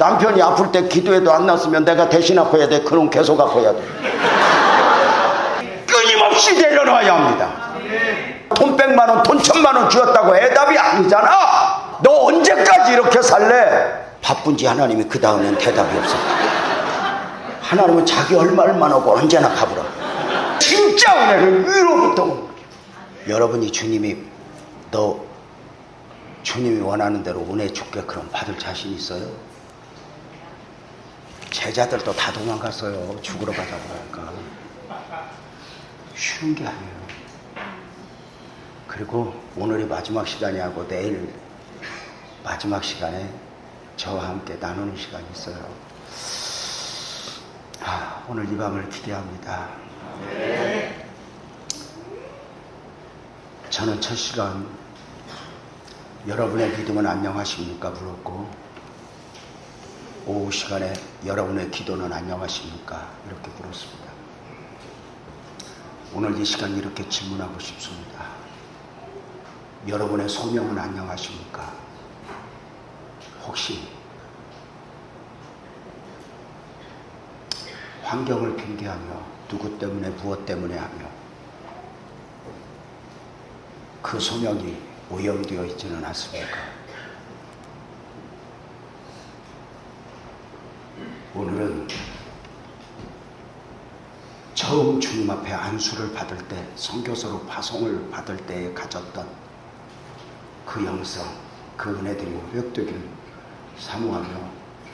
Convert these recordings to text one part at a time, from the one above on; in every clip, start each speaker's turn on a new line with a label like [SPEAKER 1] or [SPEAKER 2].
[SPEAKER 1] 남편이 아플 때 기도해도 안 났으면 내가 대신 아파야 돼. 그럼 계속 아파야 돼. 끊임없이 내려놔야 합니다. 돈 100만 원, 돈 1000만 원 주었다고 해답이 아니잖아. 너 언제까지 이렇게 살래? 바쁜지 하나님이 그 다음엔 대답이 없어. 하나님은 자기 얼마만 하고 언제나 가보라. 진짜 은혜는 위로부터. 여러분이 주님이 원하는 대로 은혜 줄게 그럼 받을 자신 있어요? 제자들도 다 도망갔어요. 죽으러 가자고 하니까. 쉬운 게 아니에요. 그리고 오늘이 마지막 시간이 하고 내일 마지막 시간에 저와 함께 나누는 시간이 있어요. 오늘 이 밤을 기대합니다. 저는 첫 시간 여러분의 믿음은 안녕하십니까 물었고, 오후 시간에 여러분의 기도는 안녕하십니까 이렇게 물었습니다. 오늘 이 시간 이렇게 질문하고 싶습니다. 여러분의 소명은 안녕하십니까? 혹시 환경을 핑계하며 누구 때문에 무엇 때문에 하며 그 소명이 오염되어 있지는 않습니까? 오늘은 처음 주님 앞에 안수를 받을 때, 선교사로 파송을 받을 때에 가졌던 그 영성, 그 은혜들이 회복되기를 사모하며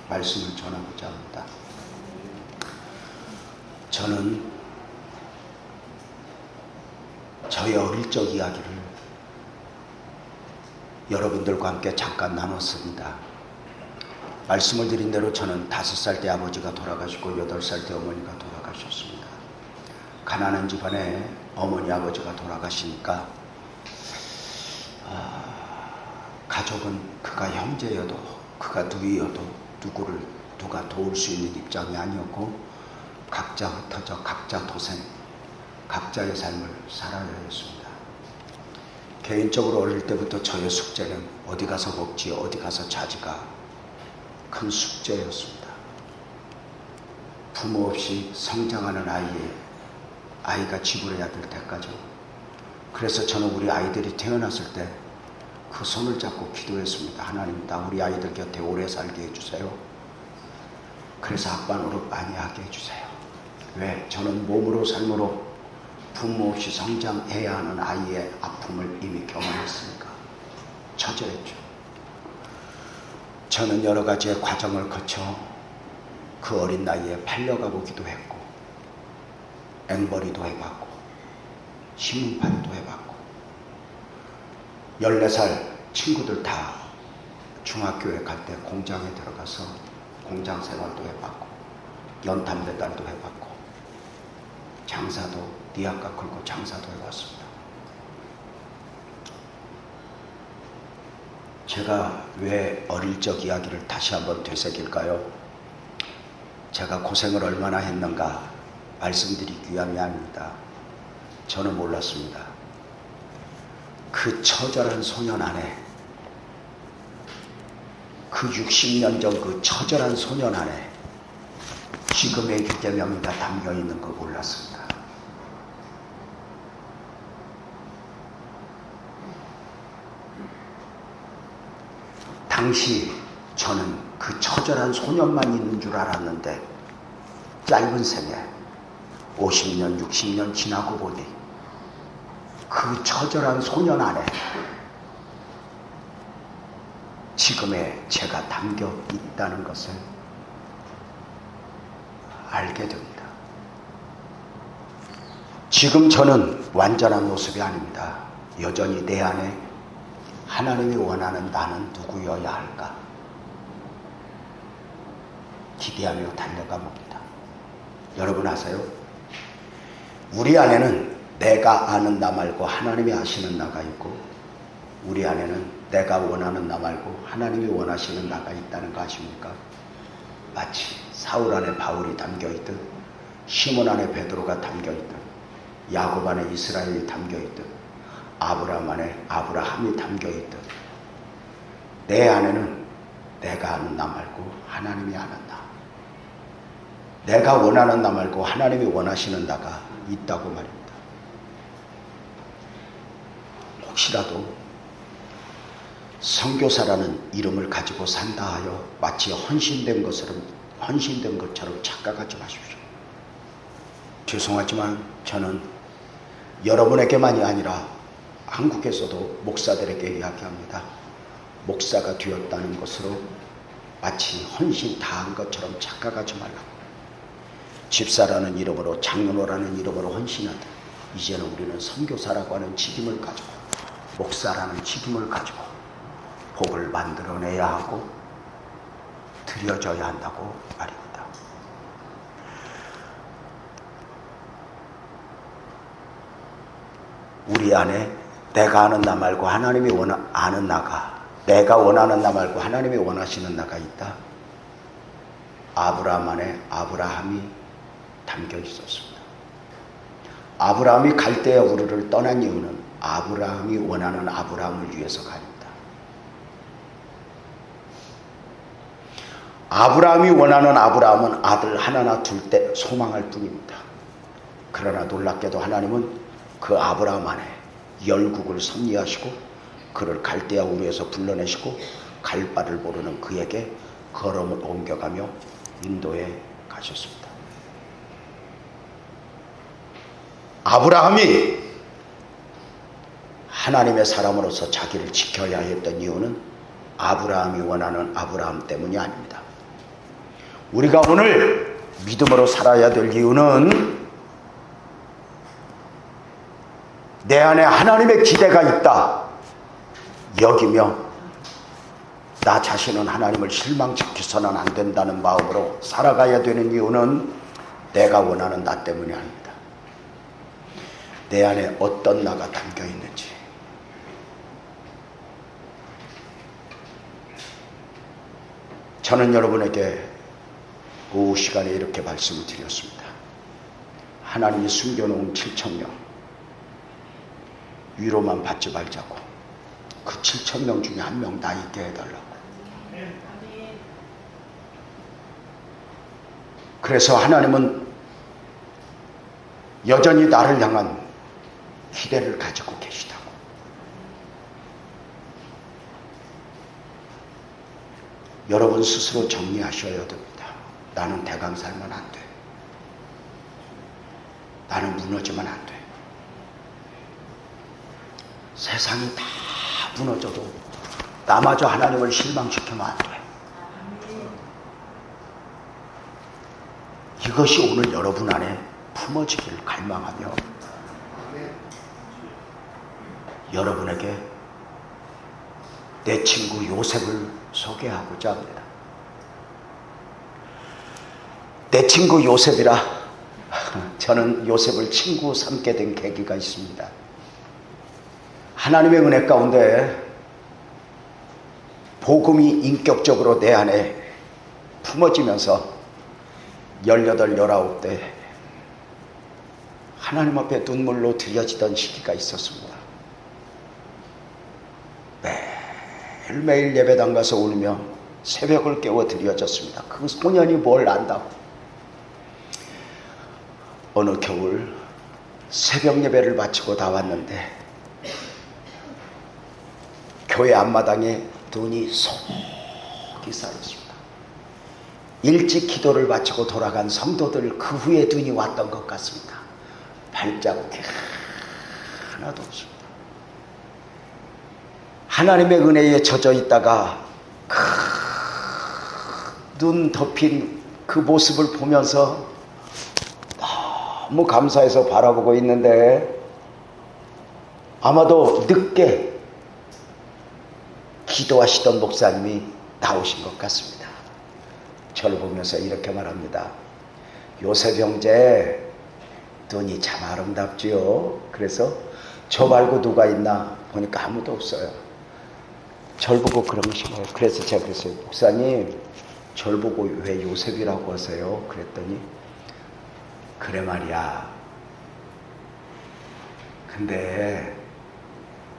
[SPEAKER 1] 말씀을 전하고자 합니다. 저는 저의 어릴 적 이야기를 여러분들과 함께 잠깐 나눴습니다. 말씀을 드린 대로 저는 5살 때 아버지가 돌아가시고 8살 때 어머니가 돌아가셨습니다. 가난한 집안에 어머니 아버지가 돌아가시니까 가족은 그가 형제여도 그가 누이여도 누가 도울 수 있는 입장이 아니었고 각자 흩어져 각자 도생, 각자의 삶을 살아야 했습니다. 개인적으로 어릴 때부터 저의 숙제는 어디 가서 먹지 어디 가서 자지가 큰 숙제였습니다. 부모 없이 성장하는 아이가 지불해야 될 때까지. 그래서 저는 우리 아이들이 태어났을 때 그 손을 잡고 기도했습니다. 하나님, 나 우리 아이들 곁에 오래 살게 해주세요. 그래서 아빠 노릇 많이 하게 해주세요. 왜? 저는 몸으로 삶으로 부모 없이 성장해야 하는 아이의 아픔을 이미 경험했으니까. 처절했죠. 저는 여러 가지의 과정을 거쳐 그 어린 나이에 팔려가보기도 했고, 앵벌이도 해봤고, 신문팔이도 해봤고, 14살 친구들 다 중학교에 갈 때 공장에 들어가서 공장 생활도 해봤고, 연탄 배달도 해봤고, 장사도 니아까 걸고 장사도 해봤습니다. 제가 왜 어릴 적 이야기를 다시 한번 되새길까요? 제가 고생을 얼마나 했는가 말씀드리기 위함이 아닙니다. 저는 몰랐습니다. 그 처절한 소년 안에, 그 60년 전 그 처절한 소년 안에 지금의 유대명이가 담겨 있는 거 몰랐습니다. 당시 저는 그 처절한 소년만 있는 줄 알았는데 짧은 생에 50년, 60년 지나고 보니 그 처절한 소년 안에 지금의 제가 담겨 있다는 것을 알게 됩니다. 지금 저는 완전한 모습이 아닙니다. 여전히 내 안에 하나님이 원하는 나는 누구여야 할까 기대하며 달려가 봅니다. 여러분 아세요? 우리 안에는 내가 아는 나 말고 하나님이 아시는 나가 있고, 우리 안에는 내가 원하는 나 말고 하나님이 원하시는 나가 있다는 거 아십니까? 마치 사울 안에 바울이 담겨있듯, 시몬 안에 베드로가 담겨있듯, 야곱 안에 이스라엘이 담겨있듯, 아브라함 안에 아브라함이 담겨있듯, 내 안에는 내가 아는 나 말고 하나님이 아는 나. 내가 원하는 나 말고 하나님이 원하시는 나가 있다고 말입니다. 혹시라도 선교사라는 이름을 가지고 산다 하여 마치 헌신된 것처럼 착각하지 마십시오. 죄송하지만 저는 여러분에게만이 아니라 한국에서도 목사들에게 이야기합니다. 목사가 되었다는 것으로 마치 헌신 다한 것처럼 착각하지 말라고. 집사라는 이름으로, 장로라는 이름으로 헌신하듯 이제는 우리는 선교사라고 하는 직임을 가지고, 목사라는 직임을 가지고 복을 만들어내야 하고 드려져야 한다고 말입니다. 우리 안에 내가 아는 나 말고 하나님이 아는 나가, 내가 원하는 나 말고 하나님이 원하시는 나가 있다. 아브라함 안에 아브라함이 담겨 있었습니다. 아브라함이 갈대아 우르를 떠난 이유는 아브라함이 원하는 아브라함을 위해서가 아닙니다. 아브라함이 원하는 아브라함은 아들 하나나 둘 때 소망할 뿐입니다. 그러나 놀랍게도 하나님은 그 아브라함 안에 열국을 섭리하시고 그를 갈대아 우르에서 불러내시고 갈 바를 모르는 그에게 걸음을 옮겨가며 인도에 가셨습니다. 아브라함이 하나님의 사람으로서 자기를 지켜야 했던 이유는 아브라함이 원하는 아브라함 때문이 아닙니다. 우리가 오늘 믿음으로 살아야 될 이유는 내 안에 하나님의 기대가 있다 여기며 나 자신은 하나님을 실망시켜서는 안 된다는 마음으로 살아가야 되는 이유는 내가 원하는 나 때문이 아닙니다. 내 안에 어떤 나가 담겨 있는지, 저는 여러분에게 오후 시간에 이렇게 말씀을 드렸습니다. 하나님이 숨겨놓은 7,000명 위로만 받지 말자고, 그 7,000명 중에 한 명 나 있게 해달라고. 그래서 하나님은 여전히 나를 향한 기대를 가지고 계시다고. 여러분 스스로 정리하셔야 됩니다. 나는 대강 살면 안 돼. 나는 무너지면 안 돼. 세상이 다 무너져도 나마저 하나님을 실망시키면 안 돼. 이것이 오늘 여러분 안에 품어지기를 갈망하며 여러분에게 내 친구 요셉을 소개하고자 합니다. 내 친구 요셉이라 저는 요셉을 친구 삼게 된 계기가 있습니다. 하나님의 은혜 가운데 복음이 인격적으로 내 안에 품어지면서 18, 19대 하나님 앞에 눈물로 드려지던 시기가 있었습니다. 매일매일 예배당 가서 울며 새벽을 깨워 드려졌습니다. 그 소년이 뭘 안다고. 어느 겨울 새벽 예배를 마치고 다 왔는데 교회 앞마당에 눈이 속이 쌓였습니다. 일찍 기도를 마치고 돌아간 성도들 그 후에 눈이 왔던 것 같습니다. 발자국이 하나도 없습니다. 하나님의 은혜에 젖어 있다가 눈 덮인 그 모습을 보면서 너무 감사해서 바라보고 있는데 아마도 늦게 기도하시던 목사님이 나오신 것 같습니다. 저를 보면서 이렇게 말합니다. 요셉 형제 눈이 참 아름답지요. 그래서 저 말고 누가 있나 보니까 아무도 없어요. 절 보고 그러신 거예요. 그래서 제가 그랬어요. 목사님 절 보고 왜 요셉이라고 하세요? 그랬더니 그래 말이야. 근데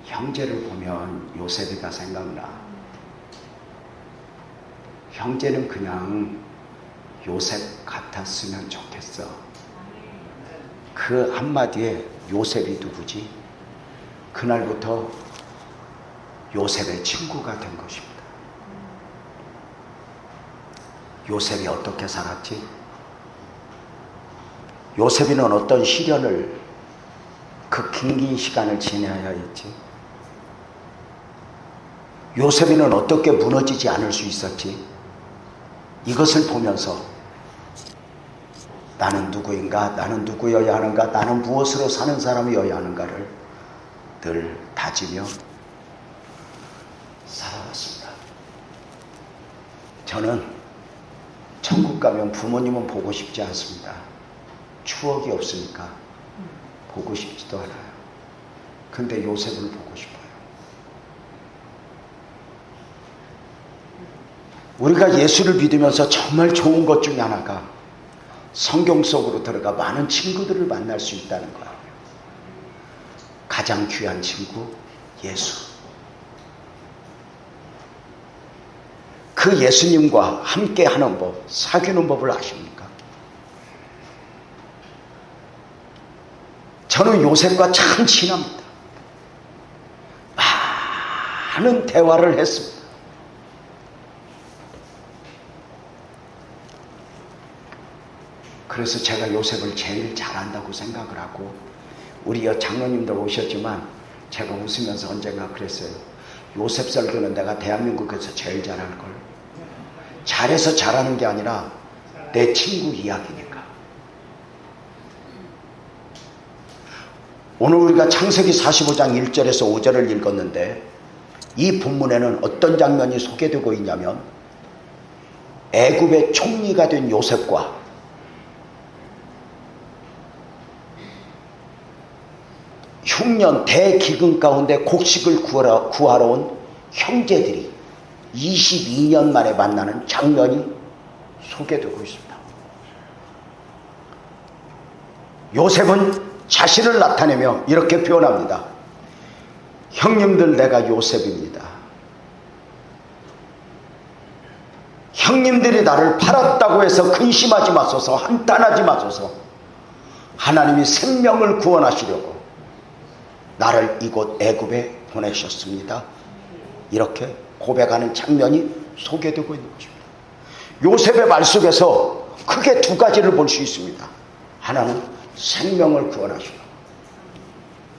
[SPEAKER 1] 형제를 보면 요셉이가 생각나. 형제는 그냥 요셉 같았으면 좋겠어. 그 한마디에 요셉이 누구지? 그날부터 요셉의 친구가 된 것입니다. 요셉이 어떻게 살았지? 요셉이는 어떤 시련을, 그 긴 시간을 지내야 했지? 요셉이는 어떻게 무너지지 않을 수 있었지? 이것을 보면서 나는 누구인가? 나는 누구여야 하는가? 나는 무엇으로 사는 사람이어야 하는가를 늘 다지며 살아왔습니다. 저는 천국 가면 부모님은 보고 싶지 않습니다. 추억이 없으니까 보고 싶지도 않아요. 근데 요셉을 보고 싶어요. 우리가 예수를 믿으면서 정말 좋은 것 중에 하나가 성경 속으로 들어가 많은 친구들을 만날 수 있다는 거예요. 가장 귀한 친구, 예수. 그 예수님과 함께 하는 법, 사귀는 법을 아십니까? 저는 요셉과 참 친합니다. 많은 대화를 했습니다. 그래서 제가 요셉을 제일 잘한다고 생각을 하고, 우리 장로님들 오셨지만 제가 웃으면서 언젠가 그랬어요. 요셉 설교는 내가 대한민국에서 제일 잘할걸. 잘해서 잘하는 게 아니라 내 친구 이야기니까. 오늘 우리가 창세기 45장 1절에서 5절을 읽었는데, 이 본문에는 어떤 장면이 소개되고 있냐면, 애굽의 총리가 된 요셉과 흉년 대기근 가운데 곡식을 구하러 온 형제들이 22년 만에 만나는 장면이 소개되고 있습니다. 요셉은 자신을 나타내며 이렇게 표현합니다. 형님들, 내가 요셉입니다. 형님들이 나를 팔았다고 해서 근심하지 마소서, 한탄하지 마소서. 하나님이 생명을 구원하시려고 나를 이곳 애굽에 보내셨습니다. 이렇게 고백하는 장면이 소개되고 있는 것입니다. 요셉의 말 속에서 크게 두 가지를 볼 수 있습니다. 하나는 생명을 구원하시고,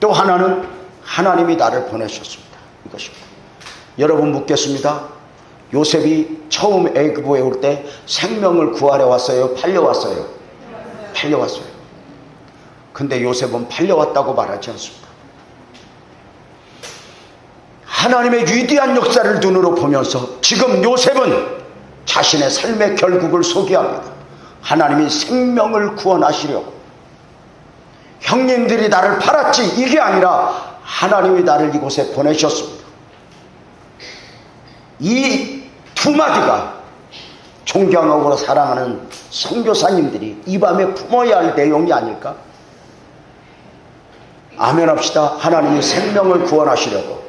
[SPEAKER 1] 또 하나는 하나님이 나를 보내셨습니다. 이것입니다. 여러분 묻겠습니다. 요셉이 처음 애굽에 올 때 생명을 구하러 왔어요? 팔려왔어요? 팔려왔어요. 근데 요셉은 팔려왔다고 말하지 않습니다. 하나님의 위대한 역사를 눈으로 보면서 지금 요셉은 자신의 삶의 결국을 소개합니다. 하나님이 생명을 구원하시려고, 형님들이 나를 팔았지 이게 아니라 하나님이 나를 이곳에 보내셨습니다. 이 두 마디가 존경하고 사랑하는 선교사님들이 이 밤에 품어야 할 내용이 아닐까? 아멘 합시다. 하나님이 생명을 구원하시려고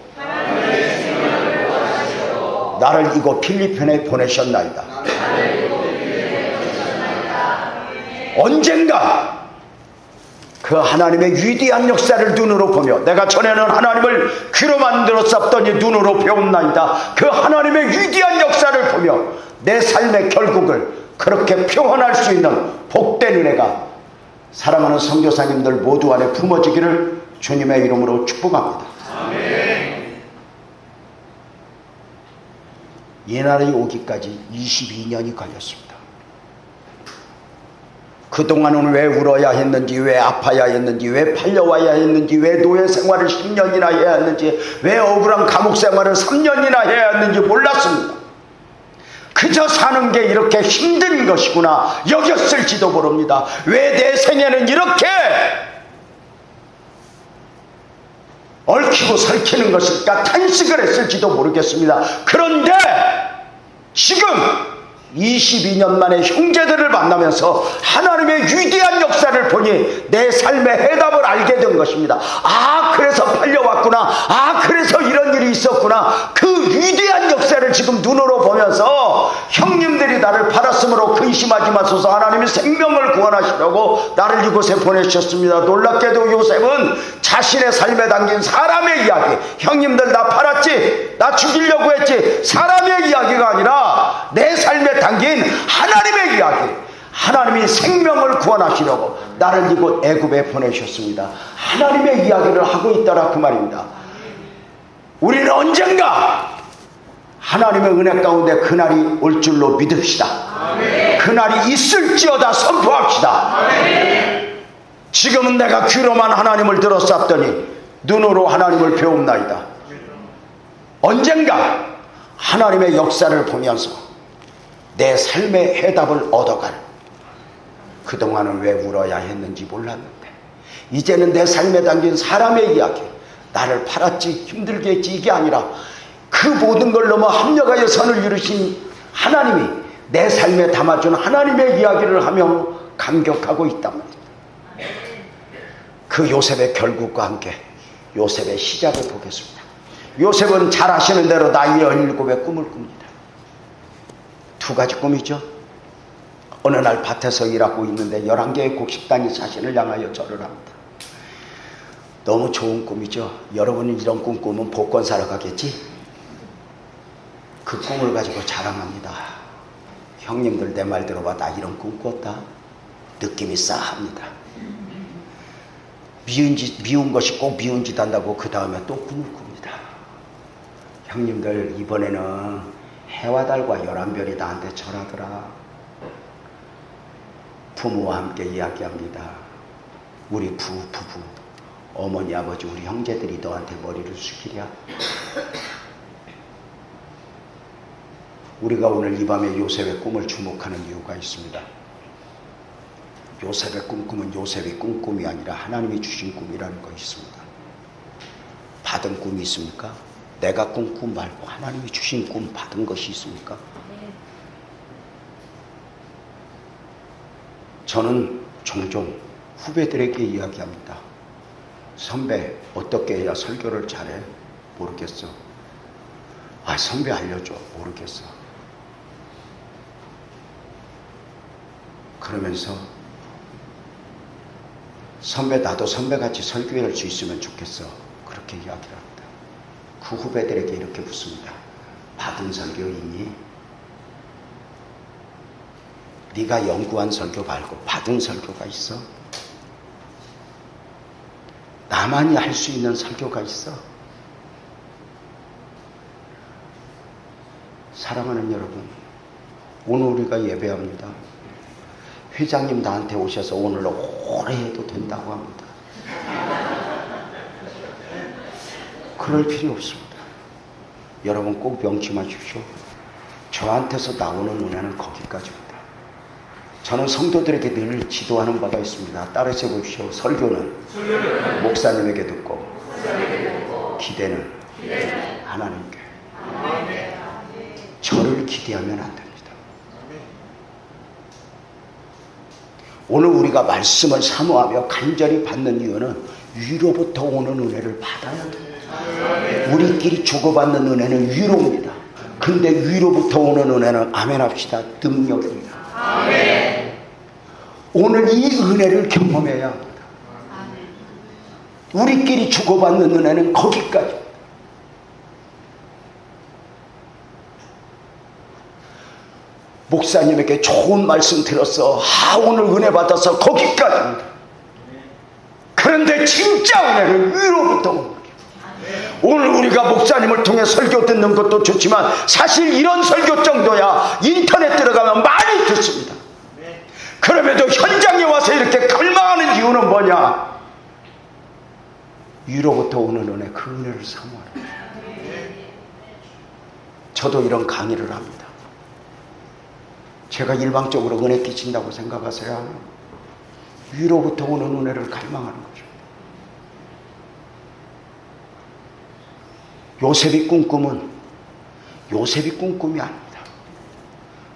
[SPEAKER 1] 나를 이곳 필리핀에 보내셨나이다. 언젠가 그 하나님의 위대한 역사를 눈으로 보며, 내가 전에는 하나님을 귀로 만들었었더니 눈으로 배웠나이다. 그 하나님의 위대한 역사를 보며 내 삶의 결국을 그렇게 표현할 수 있는 복된 은혜가 사랑하는 선교사님들 모두 안에 품어지기를 주님의 이름으로 축복합니다. 아멘. 이 날이 오기까지 22년이 걸렸습니다. 그동안은 왜 울어야 했는지, 왜 아파야 했는지, 왜 팔려와야 했는지, 왜 노예 생활을 10년이나 해야 했는지, 왜 억울한 감옥 생활을 3년이나 해야 했는지 몰랐습니다. 그저 사는 게 이렇게 힘든 것이구나 여겼을지도 모릅니다. 왜 내 생애는 이렇게 얽히고 설키는 것일까 탄식을 했을지도 모르겠습니다. 그런데 지금 22년 만에 형제들을 만나면서 하나님의 위대한 역사를 보니 내 삶의 해답을 알게 된 것입니다. 아, 그래서 팔려왔구나. 그래서 이런 일이 있었구나. 그 위대한 역사를 지금 눈으로 보면서 형님들이 나를 팔았으므로 근심하지 마소서. 하나님이 생명을 구원하시려고 나를 이곳에 보내셨습니다. 놀랍게도 요셉은 자신의 삶에 담긴 사람의 이야기, 형님들 나 팔았지, 나 죽이려고 했지, 사람의 이야기가 아니라 내 삶에 담긴 하나님의 이야기, 하나님이 생명을 구원하시려고 나를 이곳 애굽에 보내셨습니다. 하나님의 이야기를 하고 있다라 그 말입니다. 우리는 언젠가 하나님의 은혜 가운데 그날이 올 줄로 믿읍시다. 그날이 있을지어다 선포합시다. 지금은 내가 귀로만 하나님을 들었었더니 눈으로 하나님을 배움나이다. 언젠가 하나님의 역사를 보면서 내 삶의 해답을 얻어갈, 그동안은 왜 울어야 했는지 몰랐는데 이제는 내 삶에 담긴 사람의 이야기, 나를 팔았지, 힘들게 했지, 이게 아니라 그 모든 걸 넘어 합력하여 선을 이루신 하나님이 내 삶에 담아준 하나님의 이야기를 하며 감격하고 있단 말입니다. 그 요셉의 결국과 함께 요셉의 시작을 보겠습니다. 요셉은 잘 아시는 대로 나이 17에 꿈을 꿉니다. 두 가지 꿈이죠. 어느 날 밭에서 일하고 있는데 11개의 곡식단이 자신을 향하여 절을 합니다. 너무 좋은 꿈이죠. 여러분은 이런 꿈 꾸면 복권 사러 가겠지? 그 꿈을 가지고 자랑합니다. 형님들 내 말 들어봐, 나 이런 꿈 꿨다. 느낌이 싸합니다. 미운 것이 꼭 미운 짓 한다고 그 다음에 또 꿈을 꿉니다. 형님들 이번에는 해와 달과 11별이 나한테 절하더라. 부모와 함께 이야기합니다. 우리 부부, 어머니, 아버지, 우리 형제들이 너한테 머리를 숙이랴. 우리가 오늘 이 밤에 요셉의 꿈을 주목하는 이유가 있습니다. 요셉의 꿈은 요셉이 꾼 꿈이 아니라 하나님이 주신 꿈이라는 것이 있습니다. 받은 꿈이 있습니까? 내가 꾼 꿈 말고 하나님이 주신 꿈 받은 것이 있습니까? 저는 종종 후배들에게 이야기합니다. 선배, 어떻게 해야 설교를 잘해? 모르겠어. 선배 알려줘. 모르겠어. 그러면서 선배, 나도 선배같이 설교할 수 있으면 좋겠어. 그렇게 이야기를 합니다. 그 후배들에게 이렇게 묻습니다. 받은 설교 있니? 네가 연구한 설교 말고 받은 설교가 있어? 나만이 할 수 있는 설교가 있어? 사랑하는 여러분, 오늘 우리가 예배합니다. 회장님 나한테 오셔서 오늘 오래 해도 된다고 합니다. 그럴 필요 없습니다. 여러분 꼭 명심하십시오. 저한테서 나오는 은혜는 거기까지입니다. 저는 성도들에게 늘 지도하는 바가 있습니다. 따르셔 보십시오. 설교는 목사님에게 듣고 기대는 하나님께. 저를 기대하면 안 됩니다. 오늘 우리가 말씀을 사모하며 간절히 받는 이유는 위로부터 오는 은혜를 받아야 됩니다. 우리끼리 주고받는 은혜는 위로입니다. 근데 위로부터 오는 은혜는 아멘 합시다. 능력입니다. 아멘. 오늘 이 은혜를 경험해야 합니다. 우리끼리 주고받는 은혜는 거기까지. 목사님에게 좋은 말씀 들었어. 오늘 은혜 받아서 거기까지입니다. 그런데 진짜 은혜는 위로부터 오는 거예요. 오늘 우리가 목사님을 통해 설교 듣는 것도 좋지만 사실 이런 설교 정도야 인터넷 들어가면 많이 듣습니다. 그럼에도 현장에 와서 이렇게 갈망하는 이유는 뭐냐? 위로부터 오는 은혜, 그 은혜를 사모하는 거예요. 저도 이런 강의를 합니다. 제가 일방적으로 은혜 끼친다고 생각하세요? 위로부터 오는 은혜를 갈망하는 거죠. 요셉이 꾼 꿈은 요셉이 꾼 꿈이 아닙니다.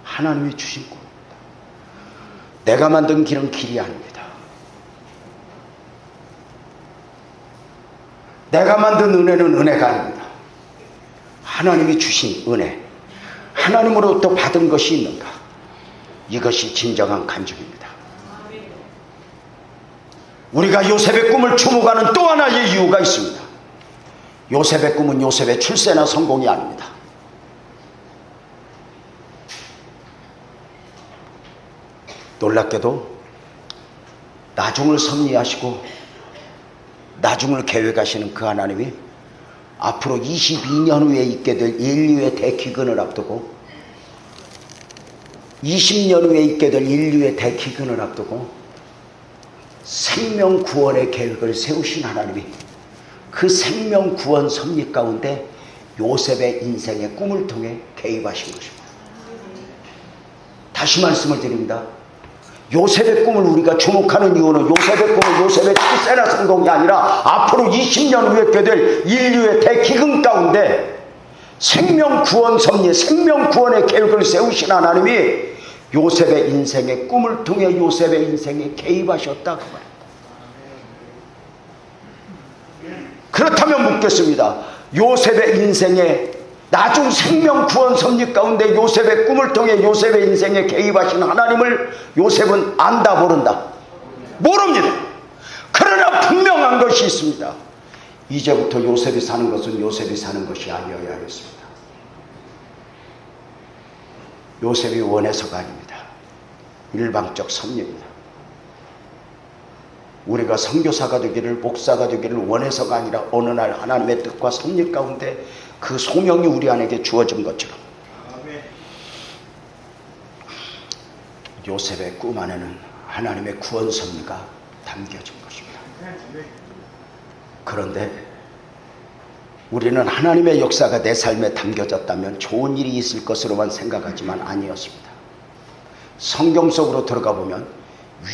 [SPEAKER 1] 하나님이 주신 꿈입니다. 내가 만든 길은 길이 아닙니다. 내가 만든 은혜는 은혜가 아닙니다. 하나님이 주신 은혜, 하나님으로부터 받은 것이 있는가? 이것이 진정한 간증입니다. 우리가 요셉의 꿈을 주목하는 또 하나의 이유가 있습니다. 요셉의 꿈은 요셉의 출세나 성공이 아닙니다. 놀랍게도 나중을 섭리하시고 나중을 계획하시는 그 하나님이 앞으로 22년 후에 있게 될 인류의 대기근을 앞두고 20년 후에 있게 될 인류의 대기근을 앞두고 생명 구원의 계획을 세우신 하나님이 그 생명 구원 섭리 가운데 요셉의 인생의 꿈을 통해 개입하신 것입니다. 다시 말씀을 드립니다. 요셉의 꿈을 우리가 주목하는 이유는 요셉의 꿈은 요셉의 출세나 성공이 아니라 앞으로 20년 후에 있게 될 인류의 대기근 가운데 생명 구원 섭리, 생명 구원의 계획을 세우신 하나님이 요셉의 인생의 꿈을 통해 요셉의 인생에 개입하셨다고 말합니다. 그렇다면 묻겠습니다. 요셉의 인생에 나중 생명 구원 섭리 가운데 요셉의 꿈을 통해 요셉의 인생에 개입하신 하나님을 요셉은 안다 모른다? 모릅니다. 그러나 분명한 것이 있습니다. 이제부터 요셉이 사는 것은 요셉이 사는 것이 아니어야 하겠습니다. 요셉이 원해서가 아닙니다. 일방적 섭리입니다. 우리가 선교사가 되기를, 목사가 되기를 원해서가 아니라 어느 날 하나님의 뜻과 섭리 가운데 그 소명이 우리 안에게 주어진 것처럼 요셉의 꿈 안에는 하나님의 구원 섭리가 담겨진 것입니다. 그런데 우리는 하나님의 역사가 내 삶에 담겨졌다면 좋은 일이 있을 것으로만 생각하지만 아니었습니다. 성경 속으로 들어가 보면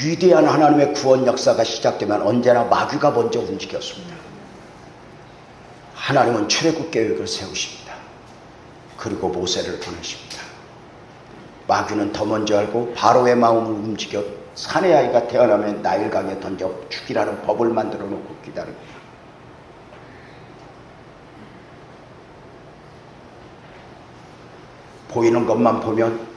[SPEAKER 1] 위대한 하나님의 구원 역사가 시작되면 언제나 마귀가 먼저 움직였습니다. 하나님은 출애굽 계획을 세우십니다. 그리고 모세를 보내십니다. 마귀는 더 먼저 알고 바로의 마음을 움직여 사내 아이가 태어나면 나일강에 던져 죽이라는 법을 만들어 놓고 기다립니다. 보이는 것만 보면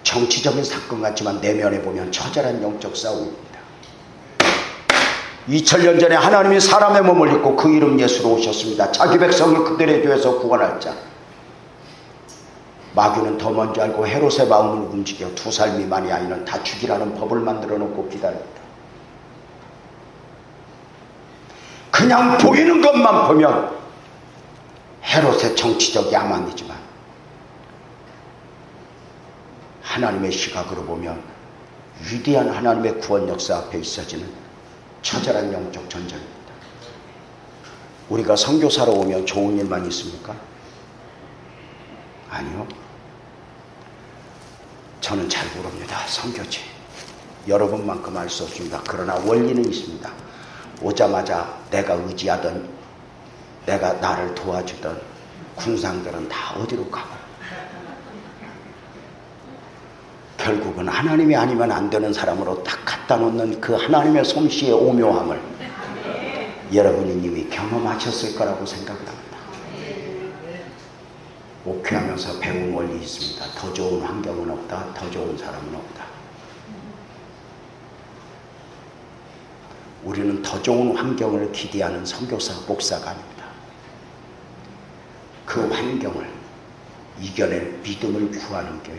[SPEAKER 1] 정치적인 사건 같지만 내면에 보면 처절한 영적 싸움입니다. 2000년 전에 하나님이 사람의 몸을 입고 그 이름 예수로 오셨습니다. 자기 백성을 그들의 죄에서 구원할 자. 마귀는 더 먼저 알고 헤롯의 마음을 움직여 2살 미만의 아이는 다 죽이라는 법을 만들어 놓고 기다립니다. 그냥 보이는 것만 보면 헤롯의 정치적 야만이지만 하나님의 시각으로 보면 위대한 하나님의 구원 역사 앞에 있어지는 처절한 영적 전쟁입니다. 우리가 선교사로 오면 좋은 일만 있습니까? 아니요. 저는 잘 모릅니다. 선교지. 여러분만큼 알 수 없습니다. 그러나 원리는 있습니다. 오자마자 내가 의지하던, 내가 나를 도와주던 군상들은 다 어디로 가고 결국은 하나님이 아니면 안 되는 사람으로 딱 갖다 놓는 그 하나님의 솜씨의 오묘함을 여러분이 이미 경험하셨을 거라고 생각을 합니다. 목회하면서 배운 원리 있습니다. 더 좋은 환경은 없다. 더 좋은 사람은 없다. 우리는 더 좋은 환경을 기대하는 선교사, 목사가 아닙니다. 그 환경을 이겨낼 믿음을 구하는 게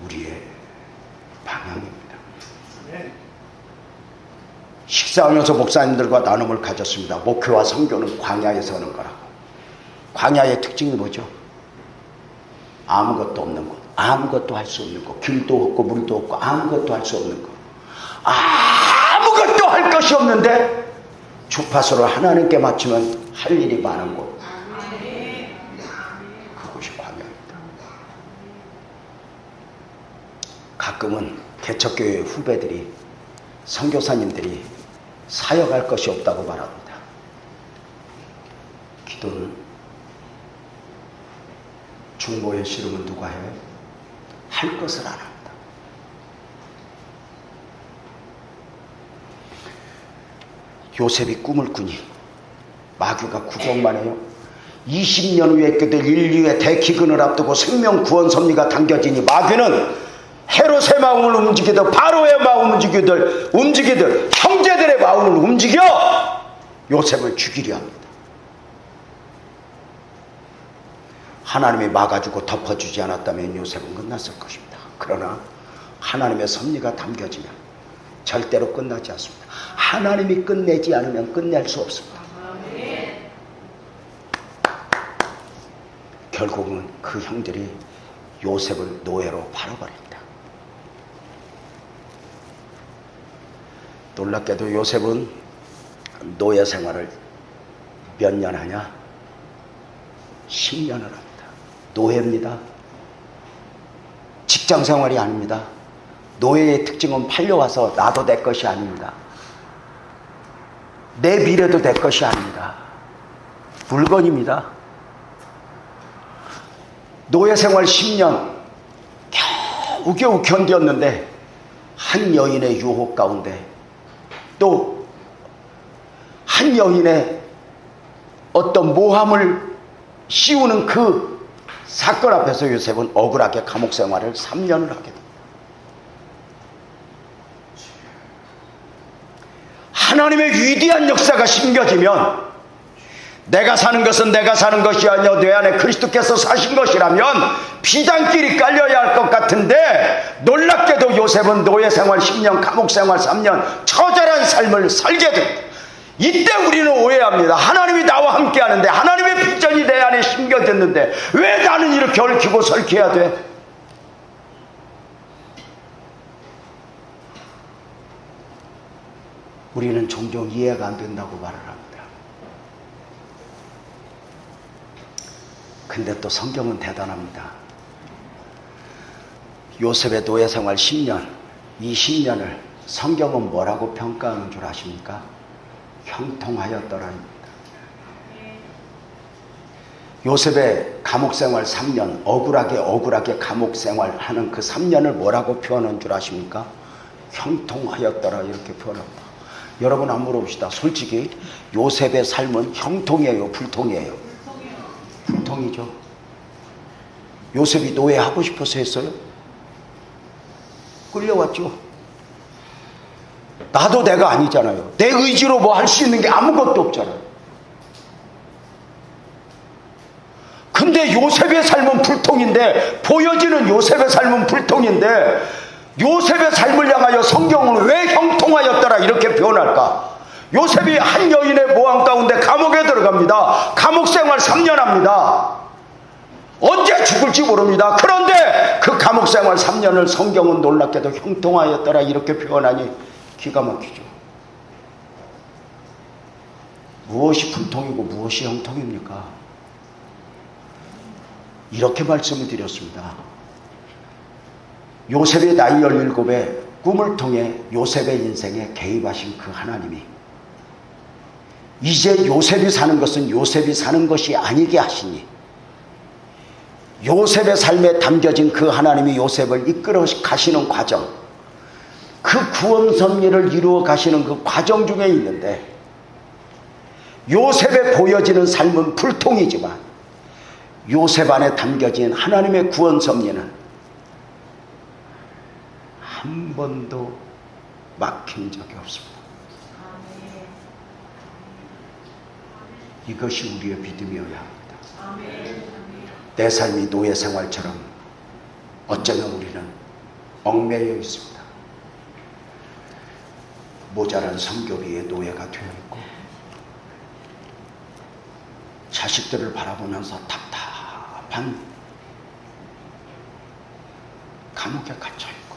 [SPEAKER 1] 우리의 방향입니다. 식사하면서 목사님들과 나눔을 가졌습니다. 목회와 선교는 광야에서 하는 거라고. 광야의 특징이 뭐죠? 아무것도 없는 곳, 아무것도 할 수 없는 곳, 길도 없고 물도 없고 아무것도 할 수 없는 곳, 아무것도 할 것이 없는데 주파수를 하나님께 맞추면 할 일이 많은 곳, 그것이 광야입니다. 가끔은 개척교회 후배들이, 선교사님들이 사역할 것이 없다고 말합니다. 기도는 중보의 씨름은 누가 해요? 할 것을 안 합니다. 요셉이 꿈을 꾸니 마귀가 구경만 해요. 20년 후에 그들 인류의 대기근을 앞두고 생명 구원 섭리가 당겨지니 마귀는 헤롯의 마음을 움직이듯 바로의 마음을 움직이듯 형제들의 마음을 움직여 요셉을 죽이려 합니다. 하나님이 막아주고 덮어주지 않았다면 요셉은 끝났을 것입니다. 그러나 하나님의 섭리가 담겨지면 절대로 끝나지 않습니다. 하나님이 끝내지 않으면 끝낼 수 없습니다. 결국은 그 형들이 요셉을 노예로 팔아버립니다. 놀랍게도 요셉은 노예 생활을 몇 년 하냐? 10년을 합니다. 노예입니다. 직장 생활이 아닙니다. 노예의 특징은 팔려와서 나도 내 것이 아닙니다. 내 미래도 내 것이 아닙니다. 물건입니다. 노예 생활 10년 겨우겨우 견뎠는데 한 여인의 유혹 가운데 또 한 여인의 어떤 모함을 씌우는 그 사건 앞에서 요셉은 억울하게 감옥 생활을 3년을 하게 됩니다. 하나님의 위대한 역사가 심겨지면 내가 사는 것은 내가 사는 것이 아니여 내 안에 그리스도께서 사신 것이라면 비단길이 깔려야 할 것 같은데 놀랍게도 요셉은 노예 생활 10년 감옥 생활 3년 처절한 삶을 살게 됩니다. 이때 우리는 오해합니다. 하나님이 나와 함께 하는데 하나님의 비전이 내 안에 심겨졌는데 왜 나는 이렇게 얽히고 설켜야 돼? 우리는 종종 이해가 안 된다고 말을 합니다. 근데 또 성경은 대단합니다. 요셉의 노예 생활 10년, 이 10년을 성경은 뭐라고 평가하는 줄 아십니까? 형통하였더라입니다. 요셉의 감옥 생활 3년, 억울하게 감옥 생활하는 그 3년을 뭐라고 표현한 줄 아십니까? 형통하였더라 이렇게 표현합니다. 여러분 한번 물어봅시다. 솔직히 요셉의 삶은 형통이에요, 불통이에요? 불통이죠. 요셉이 노예하고 싶어서 했어요? 끌려왔죠. 나도 내가 아니잖아요. 내 의지로 뭐 할 수 있는 게 아무것도 없잖아요. 근데 요셉의 삶은 불통인데, 보여지는 요셉의 삶은 불통인데 요셉의 삶을 향하여 성경은 왜 형통하였더라 이렇게 표현할까? 요셉이 한 여인의 모함 가운데 감옥에 들어갑니다. 감옥 생활 3년 합니다. 언제 죽을지 모릅니다. 그런데 그 감옥 생활 3년을 성경은 놀랍게도 형통하였더라 이렇게 표현하니 기가 막히죠. 무엇이 불통이고 무엇이 형통입니까? 이렇게 말씀을 드렸습니다. 요셉의 나이 17에 꿈을 통해 요셉의 인생에 개입하신 그 하나님이 이제 요셉이 사는 것은 요셉이 사는 것이 아니게 하시니 요셉의 삶에 담겨진 그 하나님이 요셉을 이끌어 가시는 과정, 그 구원 섭리를 이루어 가시는 그 과정 중에 있는데 요셉에 보여지는 삶은 불통이지만 요셉 안에 담겨진 하나님의 구원 섭리는 한 번도 막힌 적이 없습니다. 이것이 우리의 믿음이어야 합니다. 내 삶이 노예 생활처럼 어쩌면 우리는 얽매여 있습니다. 모자란 성교비의 노예가 되어 있고 자식들을 바라보면서 답답한 감옥에 갇혀 있고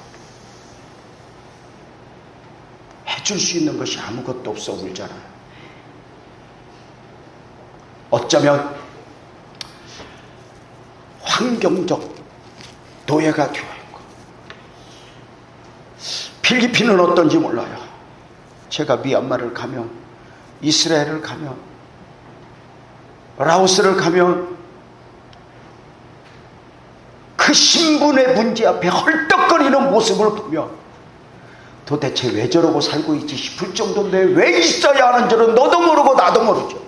[SPEAKER 1] 해줄 수 있는 것이 아무것도 없어 울잖아요. 어쩌면 환경적 노예가 되어 있고 필리핀은 어떤지 몰라요. 제가 미얀마를 가면, 이스라엘을 가면, 라오스를 가면 그 신분의 문제 앞에 헐떡거리는 모습을 보며 도대체 왜 저러고 살고 있지 싶을 정도인데 왜 있어야 하는 줄은 너도 모르고 나도 모르죠.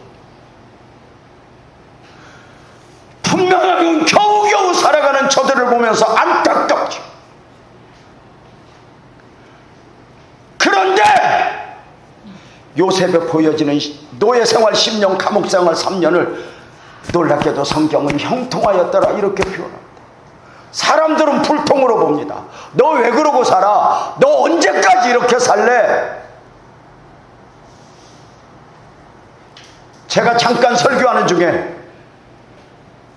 [SPEAKER 1] 분명하게 겨우겨우 살아가는 저들을 보면서 안타깝죠. 그런데 요셉에 보여지는 노예 생활 10년, 감옥 생활 3년을 놀랍게도 성경은 형통하였더라 이렇게 표현합니다. 사람들은 불통으로 봅니다. 너 왜 그러고 살아? 너 언제까지 이렇게 살래? 제가 잠깐 설교하는 중에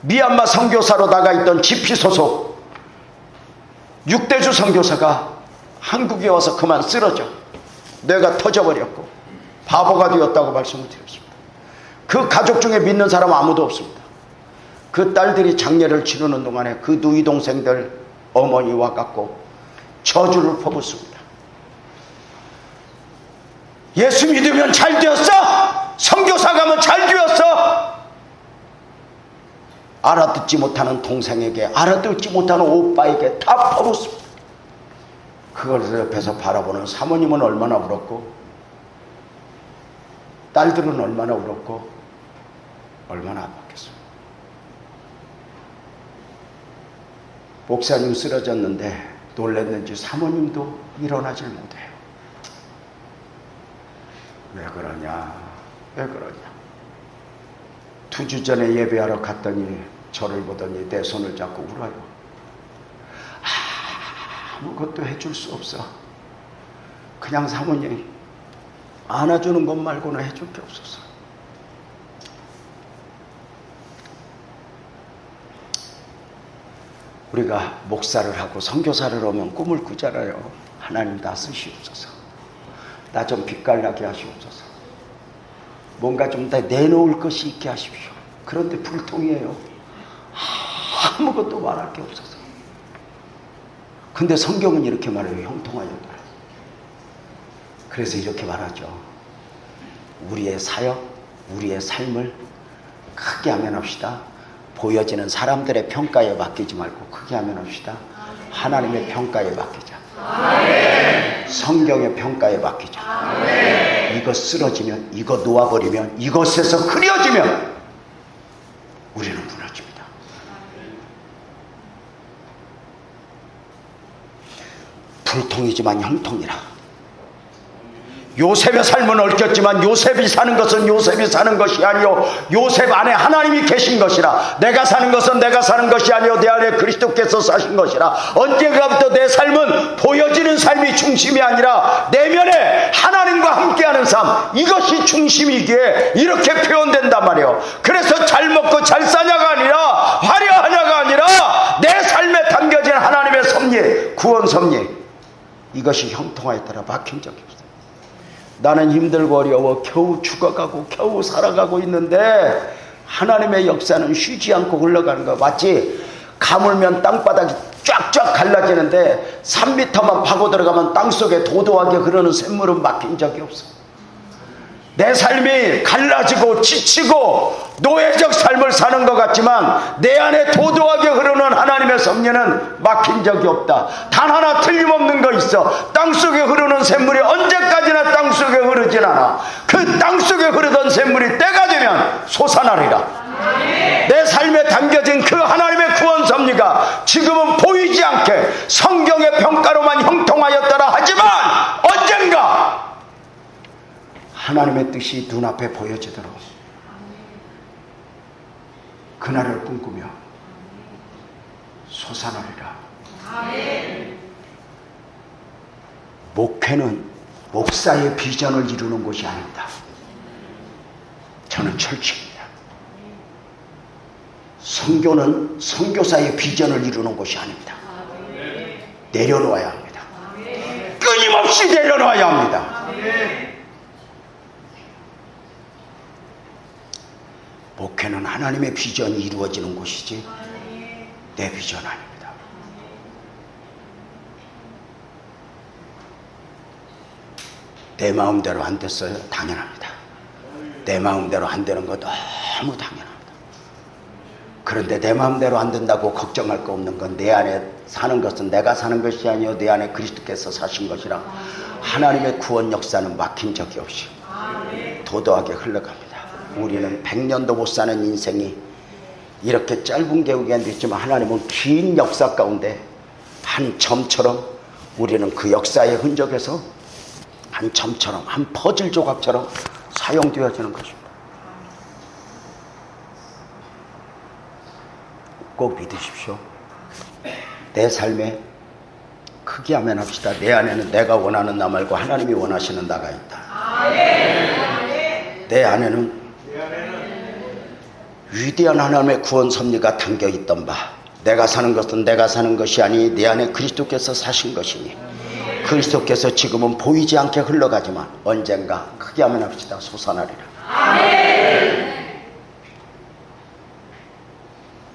[SPEAKER 1] 미얀마 선교사로 나가 있던 GP 소속 6대주 선교사가 한국에 와서 그만 쓰러져 뇌가 터져버렸고 바보가 되었다고 말씀을 드렸습니다. 그 가족 중에 믿는 사람 아무도 없습니다. 그 딸들이 장례를 치르는 동안에 그 누이 동생들 어머니와 같고 저주를 퍼붓습니다. 예수 믿으면 잘 되었어? 선교사 가면 잘 되었어? 알아듣지 못하는 동생에게, 알아듣지 못하는 오빠에게 다 퍼붓습니다. 그걸 옆에서 바라보는 사모님은 얼마나 울었고 딸들은 얼마나 울었고 얼마나 아팠겠어요. 목사님 쓰러졌는데 놀랐는지 사모님도 일어나질 못해요. 왜 그러냐? 왜 그러냐? 2주 전에 예배하러 갔더니 저를 보더니 내 손을 잡고 울어요. 아무것도 해줄 수 없어. 그냥 사모님 안아주는 것 말고는 해줄 게 없었어. 우리가 목사를 하고 선교사를 하면 꿈을 꾸잖아요. 하나님 나 쓰시옵소서. 나 좀 빛깔나게 하시옵소서. 뭔가 좀 더 내놓을 것이 있게 하십시오. 그런데 불통이에요. 아무것도 말할 게 없어서. 근데 성경은 이렇게 말해요. 형통하였더라. 그래서 이렇게 말하죠. 우리의 사역, 우리의 삶을 크게 하면 합시다. 보여지는 사람들의 평가에 맡기지 말고 크게 하면 합시다. 하나님의 평가에 맡기자. 성경의 평가에 맡기자. 이거 쓰러지면, 이거 놓아버리면, 이것에서 흐려지면 우리는 무너집니다. 불통이지만 형통이라. 요셉의 삶은 얽혔지만 요셉이 사는 것은 요셉이 사는 것이 아니요 요셉 안에 하나님이 계신 것이라. 내가 사는 것은 내가 사는 것이 아니요 내 안에 그리스도께서 사신 것이라. 언젠가부터 내 삶은 보여지는 삶이 중심이 아니라 내면에 하나님과 함께하는 삶, 이것이 중심이기에 이렇게 표현된단 말이에요. 그래서 잘 먹고 잘 사냐가 아니라 화려하냐가 아니라 내 삶에 담겨진 하나님의 섭리, 구원 섭리, 이것이 형통하에 따라 막힌 적이 없어요. 나는 힘들고 어려워 겨우 죽어가고 겨우 살아가고 있는데 하나님의 역사는 쉬지 않고 흘러가는 거 맞지? 가물면 땅바닥이 쫙쫙 갈라지는데 3m만 파고 들어가면 땅속에 도도하게 흐르는 샘물은 막힌 적이 없어. 내 삶이 갈라지고 지치고 노예적 삶을 사는 것 같지만 내 안에 도도하게 흐르는 하나님의 섭리는 막힌 적이 없다. 단 하나 틀림없는 거 있어. 땅속에 흐르는 샘물이 언제까지나 땅속에 흐르진 않아. 그 땅속에 흐르던 샘물이 때가 되면 솟아나리라. 내 삶에 담겨진 그 하나님의 구원 섭리가 지금은 보이지 않게 성경의 평가로만 형통하였더라 하지만 언젠가 하나님의 뜻이 눈앞에 보여지도록 그날을 꿈꾸며 솟아나리라. 목회는 목사의 비전을 이루는 것이 아닙니다. 저는 철칙입니다. 선교는 선교사의 비전을 이루는 것이 아닙니다. 내려놓아야 합니다. 끊임없이 내려놓아야 합니다. 목회는 하나님의 비전이 이루어지는 곳이지 내 비전 아닙니다. 내 마음대로 안 됐어요? 당연합니다. 내 마음대로 안 되는 거 너무 당연합니다. 그런데 내 마음대로 안 된다고 걱정할 거 없는 건 내 안에 사는 것은 내가 사는 것이 아니요 내 안에 그리스도께서 사신 것이라 하나님의 구원 역사는 막힌 적이 없이 도도하게 흘러갑니다. 우리는 100년도 못 사는 인생이 이렇게 짧은 개우기엔 있지만 하나님은 긴 역사 가운데 한 점처럼 우리는 그 역사의 흔적에서 한 점처럼 한 퍼즐 조각처럼 사용되어지는 것입니다. 꼭 믿으십시오. 내 삶에 크게 하면 합시다. 내 안에는 내가 원하는 나 말고 하나님이 원하시는 나가 있다. 내 안에는 위대한 하나님의 구원 섭리가 담겨 있던 바 내가 사는 것은 내가 사는 것이 아니 내 안에 그리스도께서 사신 것이니 그리스도께서 지금은 보이지 않게 흘러가지만 언젠가 크게 하면 합시다. 솟아나리라.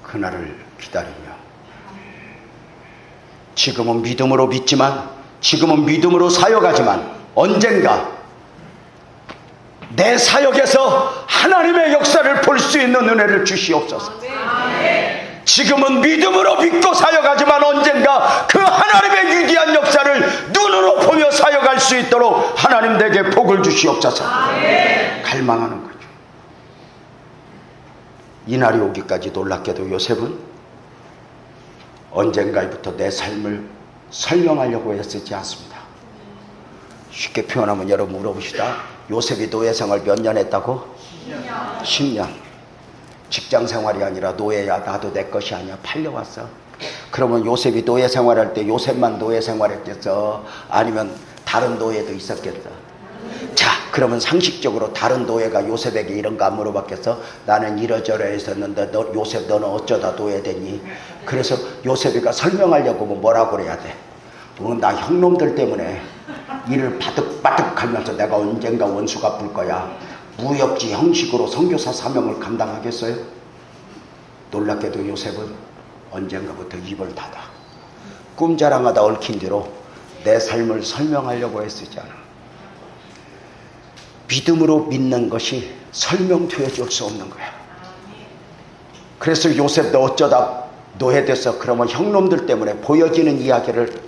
[SPEAKER 1] 그날을 기다리며 지금은 믿음으로 믿지만 지금은 믿음으로 사역하지만 언젠가 내 사역에서 하나님의 역사를 볼 수 있는 은혜를 주시옵소서. 지금은 믿음으로 믿고 사역하지만 언젠가 그 하나님의 위대한 역사를 눈으로 보며 사역할 수 있도록 하나님 내게 복을 주시옵소서. 갈망하는 거죠. 이날이 오기까지 놀랍게도 요셉은 언젠가부터 내 삶을 설명하려고 애쓰지 않습니다. 쉽게 표현하면 여러분 물어봅시다. 요셉이 노예 생활 몇 년 했다고? 10년. 직장 생활이 아니라 노예야. 나도 내 것이 아니야. 팔려왔어. 그러면 요셉이 노예 생활할 때 요셉만 노예 생활했겠어? 아니면 다른 노예도 있었겠어? 자, 그러면 상식적으로 다른 노예가 요셉에게 이런 거 안 물어봤겠어? 나는 이러저러 했었는데 요셉 너는 어쩌다 노예 됐니? 그래서 요셉이가 설명하려고 뭐라고 그래야 돼? 나 형놈들 때문에 일을 바득바득 하면서 내가 언젠가 원수 갚을 거야. 무협지 형식으로 선교사 사명을 감당하겠어요? 놀랍게도 요셉은 언젠가부터 입을 닫아 꿈자랑하다 얽힌 뒤로 내 삶을 설명하려고 애쓰지 않아. 믿음으로 믿는 것이 설명되어 줄 수 없는 거야. 그래서 요셉 너 어쩌다 노예됐어? 그러면 형놈들 때문에 보여지는 이야기를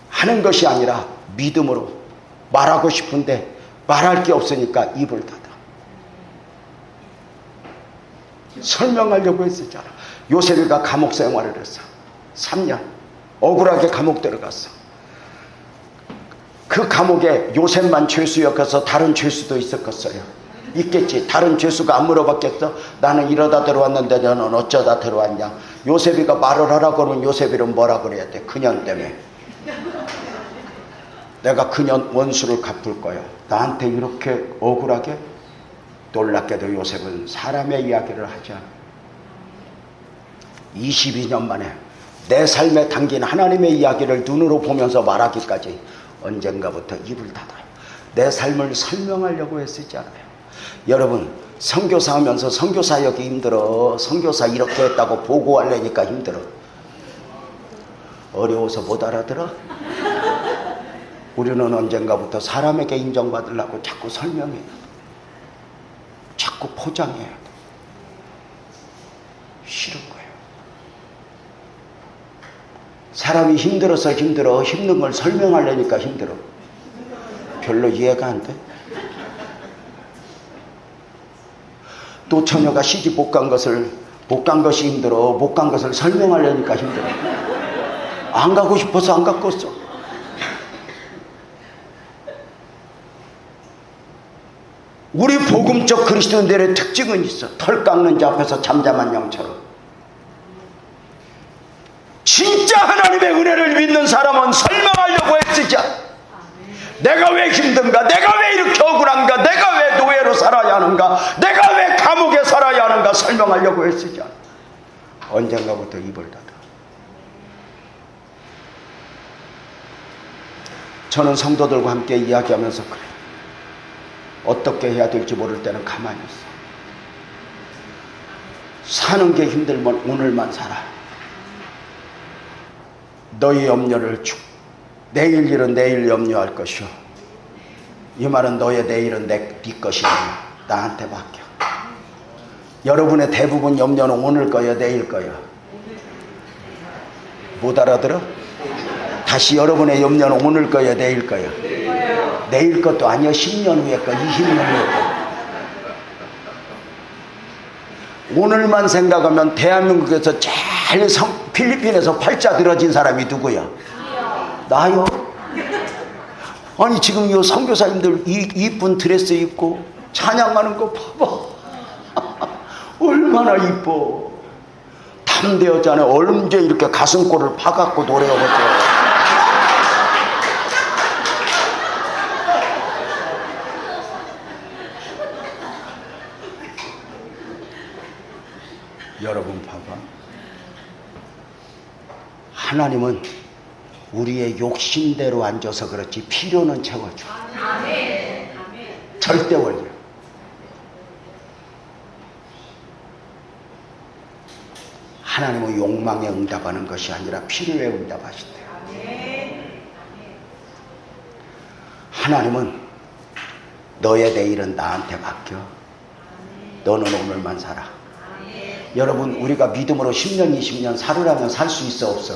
[SPEAKER 1] 하는 것이 아니라 믿음으로 말하고 싶은데 말할 게 없으니까 입을 닫아. 설명하려고 했었잖아. 요셉이가 감옥 생활을 했어. 3년. 억울하게 감옥 들어갔어. 그 감옥에 요셉만 죄수였어서 다른 죄수도 있었겠어요. 있겠지. 다른 죄수가 안 물어봤겠어? 나는 이러다 들어왔는데 너는 어쩌다 들어왔냐? 요셉이가 말을 하라고 하면 요셉이는 뭐라 그래야 돼? 그년 때문에. 내가 그년 원수를 갚을 거야. 나한테 이렇게 억울하게? 놀랍게도 요셉은 사람의 이야기를 하지 않아. 22년 만에 내 삶에 담긴 하나님의 이야기를 눈으로 보면서 말하기까지 언젠가부터 입을 닫아요. 내 삶을 설명하려고 애쓰지 않아요. 여러분, 선교사 하면서 선교사역이 힘들어. 선교사 이렇게 했다고 보고하려니까 힘들어. 어려워서 못 알아들어? 우리는 언젠가부터 사람에게 인정받으려고 자꾸 설명해요. 자꾸 포장해야 돼. 싫은 거예요. 사람이 힘들어서 힘들어. 힘든 걸 설명하려니까 힘들어. 별로 이해가 안 돼. 또 처녀가 시집 못 간 것이 힘들어. 못 간 것을 설명하려니까 힘들어. 안 가고 싶어서 안 갔겠어. 우리 복음적 그리스도인들의 특징은 있어. 털 깎는 자 앞에서 잠잠한 영처럼. 진짜 하나님의 은혜를 믿는 사람은 설명하려고 애쓰지 않아. 내가 왜 힘든가? 내가 왜 이렇게 억울한가? 내가 왜 노예로 살아야 하는가? 내가 왜 감옥에 살아야 하는가? 설명하려고 애쓰지 않아. 언젠가부터 입을 닫아. 저는 성도들과 함께 이야기하면서 그래. 어떻게 해야 될지 모를 때는 가만히 있어. 사는 게 힘들면 오늘만 살아. 너희 염려를 내일 일은 내일 염려할 것이오. 이 말은 너의 내일은 네 것이 아니야. 나한테 맡겨. 여러분의 대부분 염려는 오늘 거야, 내일 거야? 못 알아들어? 다시 여러분의 염려는 오늘 거야, 내일 거야? 내일 것도 아니야. 10년 후에 거, 20년 후에 거. 오늘만 생각하면 대한민국에서 제일 필리핀에서 팔자 들어진 사람이 누구야? 나요. 아니 지금 이 선교사님들 이쁜 드레스 입고 찬양하는 거 봐봐. 얼마나 이뻐. 담대하잖아요. 언제 이렇게 가슴골을 파갖고 노래하겠어요. 여러분 봐봐. 하나님은 우리의 욕심대로 앉아서 그렇지 필요는 채워줘. 절대 원리. 하나님은 욕망에 응답하는 것이 아니라 필요에 응답하신대요. 하나님은 너의 내일은 나한테 맡겨. 너는 오늘만 살아. 여러분 우리가 믿음으로 10년 20년 살으라면 살 수 있어 없어?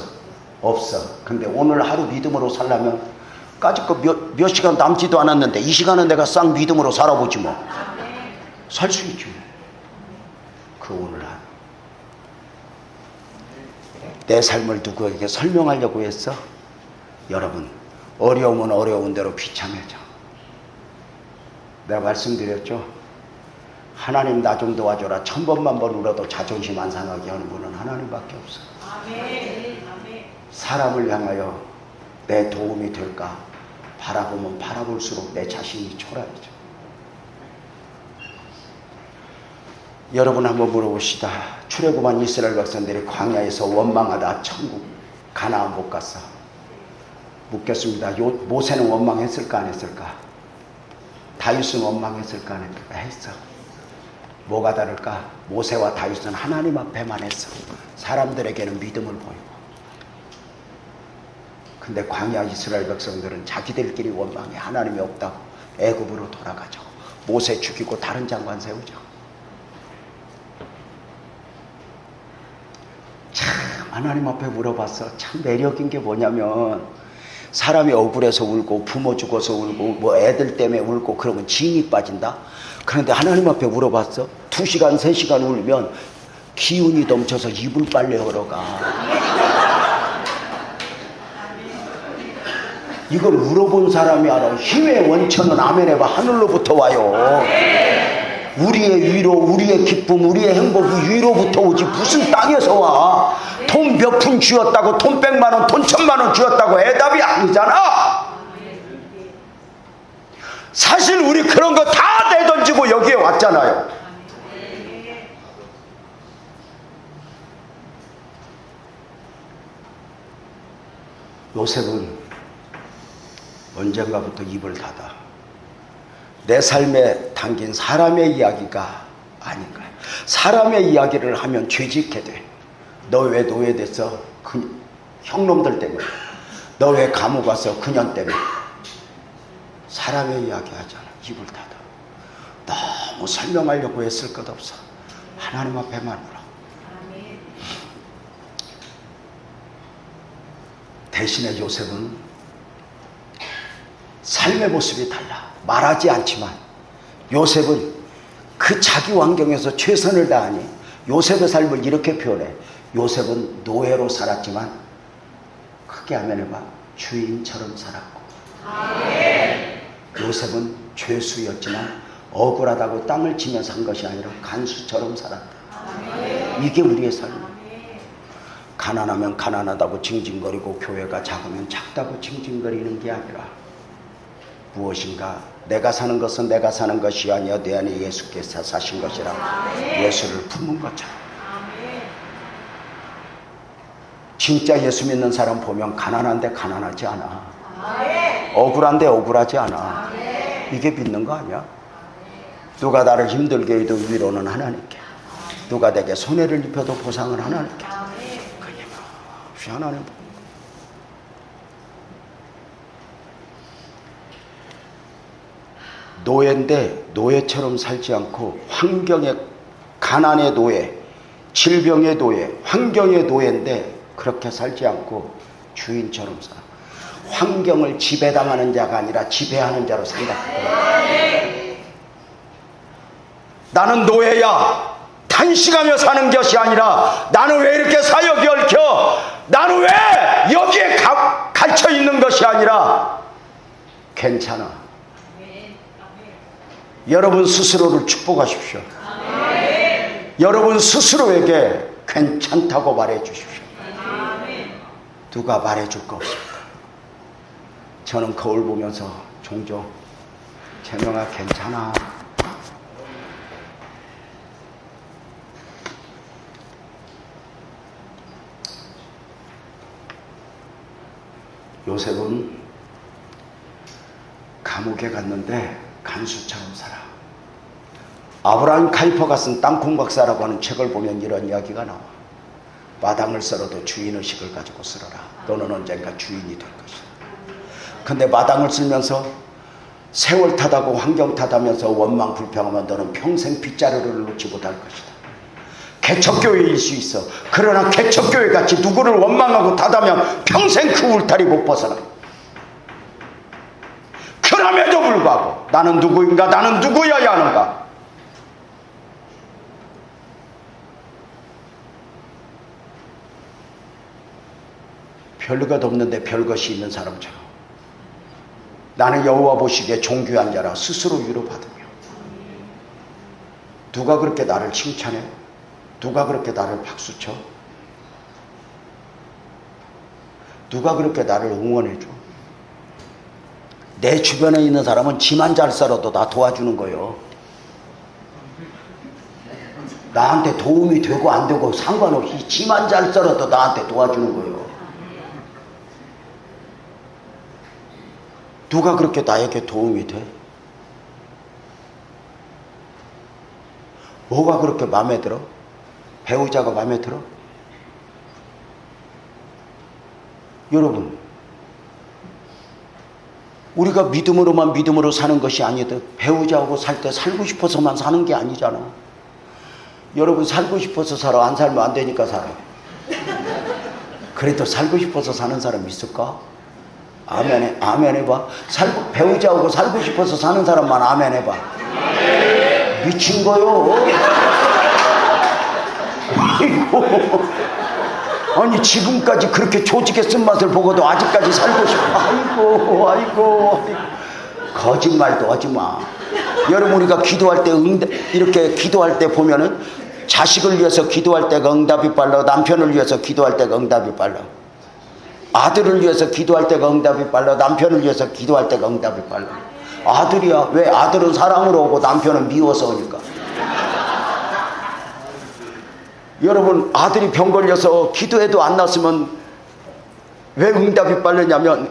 [SPEAKER 1] 없어. 근데 오늘 하루 믿음으로 살려면 까짓 몇 시간 남지도 않았는데 이 시간은 내가 싹 믿음으로 살아보지 뭐. 살 수 있지. 그 오늘 하루. 내 삶을 누구에게 설명하려고 했어? 여러분 어려우면 어려운 대로 비참해져. 내가 말씀드렸죠. 하나님 나 좀 도와줘라 1000번만 번 울어도 자존심 안 상하게 하는 분은 하나님밖에 없어. 사람을 향하여 내 도움이 될까 바라보면 바라볼수록 내 자신이 초라해져. 여러분 한번 물어봅시다. 출애굽한 이스라엘 백성들이 광야에서 원망하다 천국 가나안 못 갔어. 묻겠습니다. 모세는 원망했을까 안 했을까? 다윗은 원망했을까 안 했을까? 했어. 뭐가 다를까? 모세와 다윗은 하나님 앞에만 했어. 사람들에게는 믿음을 보이고. 근데 광야 이스라엘 백성들은 자기들끼리 원망해. 하나님이 없다고 애굽으로 돌아가죠. 모세 죽이고 다른 장관 세우죠. 참 하나님 앞에 물어봤어. 참 매력인 게 뭐냐면 사람이 억울해서 울고 부모 죽어서 울고 뭐 애들 때문에 울고 그러면 진이 빠진다. 그런데 하나님 앞에 물어봤어. 2시간 3시간 울면 기운이 넘쳐서 이불 빨래 하러 가. 이걸 물어본 사람이 알아. 힘의 원천은 아멘 해봐. 하늘로부터 와요. 우리의 위로, 우리의 기쁨, 우리의 행복이 위로부터 오지 무슨 땅에서 와. 돈 몇 푼 쥐었다고 돈 100만원 돈 1000만원 쥐었다고 해답이 아니잖아. 사실 우리 그런 거 다 내던지고 여기에 왔잖아요. 요셉은 언젠가부터 입을 닫아. 내 삶에 담긴 사람의 이야기가 아닌가. 사람의 이야기를 하면 죄짓게 돼. 너 왜 노예됐어? 형놈들 때문에. 너 왜 감옥 왔어? 그년 때문에. 사람의 이야기 하잖아. 입을 닫아. 너무 설명하려고 했을 것 없어. 하나님 앞에만 울어. 대신에 요셉은 삶의 모습이 달라. 말하지 않지만 요셉은 그 자기 환경에서 최선을 다하니 요셉의 삶을 이렇게 표현해. 요셉은 노예로 살았지만 크게 하면 해봐. 주인처럼 살았고. 요셉은 죄수였지만 억울하다고 땅을 치며 산 것이 아니라 간수처럼 살았다. 이게 우리의 삶이야. 가난하면 가난하다고 징징거리고 교회가 작으면 작다고 징징거리는 게 아니라 무엇인가 내가 사는 것은 내가 사는 것이 아니여 내 안에 예수께서 사신 것이라 예수를 품은 것처럼. 진짜 예수 믿는 사람 보면 가난한데 가난하지 않아. 억울한데 억울하지 않아. 이게 믿는 거 아니야? 누가 나를 힘들게 해도 위로는 하나님께, 누가 내게 손해를 입혀도 보상은 하나님께. 끊임없이 하나님. 노예인데 노예처럼 살지 않고 환경에 가난의 노예, 질병의 노예, 환경의 노예인데 그렇게 살지 않고 주인처럼 살아. 환경을 지배당하는 자가 아니라 지배하는 자로 산다. 나는 노예야. 탄식하며 사는 것이 아니라 나는 왜 이렇게 사역이 얽혀? 나는 왜 여기에 갇혀 있는 것이 아니라 괜찮아. 여러분 스스로를 축복하십시오. 여러분 스스로에게 괜찮다고 말해 주십시오. 누가 말해 줄 거 없습니다. 저는 거울 보면서 종종 재명아 괜찮아. 요셉은 감옥에 갔는데 간수처럼 살아. 아브라함 카이퍼가 쓴 땅콩 박사라고 하는 책을 보면 이런 이야기가 나와. 마당을 썰어도 주인의식을 가지고 썰어라. 너는 언젠가 주인이 될 것이다. 근데 마당을 쓸면서 세월 탓하고 환경 탓하면서 원망 불평하면 너는 평생 빗자루를 놓지 못할 것이다. 개척교회일 수 있어. 그러나 개척교회 같이 누구를 원망하고 탓하면 평생 그 울타리 못 벗어나. 그럼에도 불구하고 나는 누구인가, 나는 누구여야 하는가. 별것 없는데 별것이 있는 사람처럼 나는 여호와 보시기에 존귀한 자라 스스로 위로받으며. 누가 그렇게 나를 칭찬해? 누가 그렇게 나를 박수쳐? 누가 그렇게 나를 응원해줘? 내 주변에 있는 사람은 지만 잘 살아도 나 도와주는 거예요. 나한테 도움이 되고 안 되고 상관없이 지만 잘 살아도 나한테 도와주는 거예요. 누가 그렇게 나에게 도움이 돼? 뭐가 그렇게 마음에 들어? 배우자가 마음에 들어? 여러분, 우리가 믿음으로 사는 것이 아니듯 배우자하고 살 때 살고 싶어서만 사는 게 아니잖아. 여러분, 살고 싶어서 살아. 안 살면 안 되니까 살아. 그래도 살고 싶어서 사는 사람 있을까? 아멘, 아멘 해봐. 배우자하고 살고 싶어서 사는 사람만 아멘 해봐. 미친 거요. 아니, 지금까지 그렇게 조직의 쓴맛을 보고도 아직까지 살고 싶어. 아이고. 거짓말도 하지 마. 여러분, 우리가 기도할 때 이렇게 기도할 때 보면은 자식을 위해서 기도할 때가 응답이 빨라. 남편을 위해서 기도할 때가 응답이 빨라. 아들을 위해서 기도할 때가 응답이 빨라. 남편을 위해서 기도할 때가 응답이 빨라. 아들이야. 왜? 아들은 사랑으로 오고 남편은 미워서 오니까. 여러분, 아들이 병 걸려서 기도해도 안 났으면 왜 응답이 빠르냐면,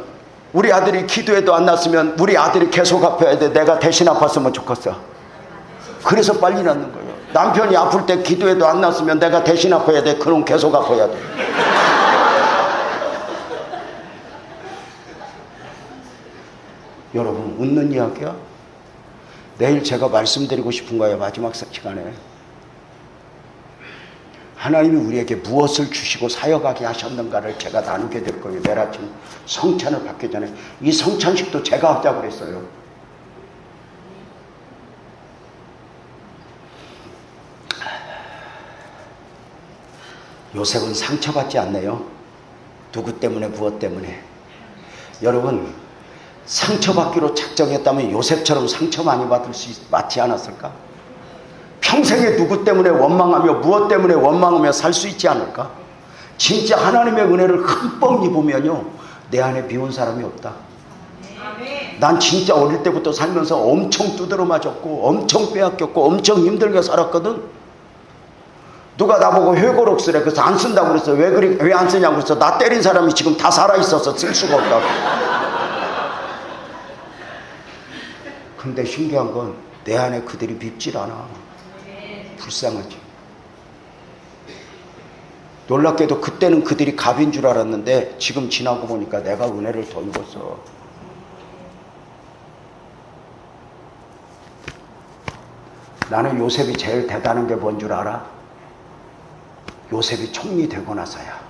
[SPEAKER 1] 우리 아들이 기도해도 안 났으면 우리 아들이 계속 아파야 돼. 내가 대신 아팠으면 좋겠어. 그래서 빨리 낫는 거예요. 남편이 아플 때 기도해도 안 났으면 내가 대신 아파야 돼. 그럼 계속 아파야 돼. 여러분, 웃는 이야기야? 내일 제가 말씀드리고 싶은 거예요. 마지막 시간에. 하나님이 우리에게 무엇을 주시고 사역하게 하셨는가를 제가 나누게 될 거예요. 내일 아침 성찬을 받기 전에. 이 성찬식도 제가 하자고 그랬어요. 요셉은 상처받지 않네요. 누구 때문에, 무엇 때문에. 여러분, 상처받기로 작정했다면 요셉처럼 상처 많이 받지 않았을까? 평생에 누구 때문에 원망하며 무엇 때문에 원망하며 살 수 있지 않을까? 진짜 하나님의 은혜를 흠뻑 입으면요, 내 안에 미운 사람이 없다. 난 진짜 어릴 때부터 살면서 엄청 두드러 맞았고 엄청 빼앗겼고 엄청 힘들게 살았거든. 누가 나보고 회고록쓰래. 그래서 안 쓴다고 그랬어. 왜 안 쓰냐고 그랬어. 나 때린 사람이 지금 다 살아있어서 쓸 수가 없다고. 근데 신기한 건 내 안에 그들이 밉질 않아. 불쌍하지. 놀랍게도 그때는 그들이 갑인 줄 알았는데 지금 지나고 보니까 내가 은혜를 더 입었어. 나는 요셉이 제일 대단한 게 뭔 줄 알아? 요셉이 총리 되고 나서야.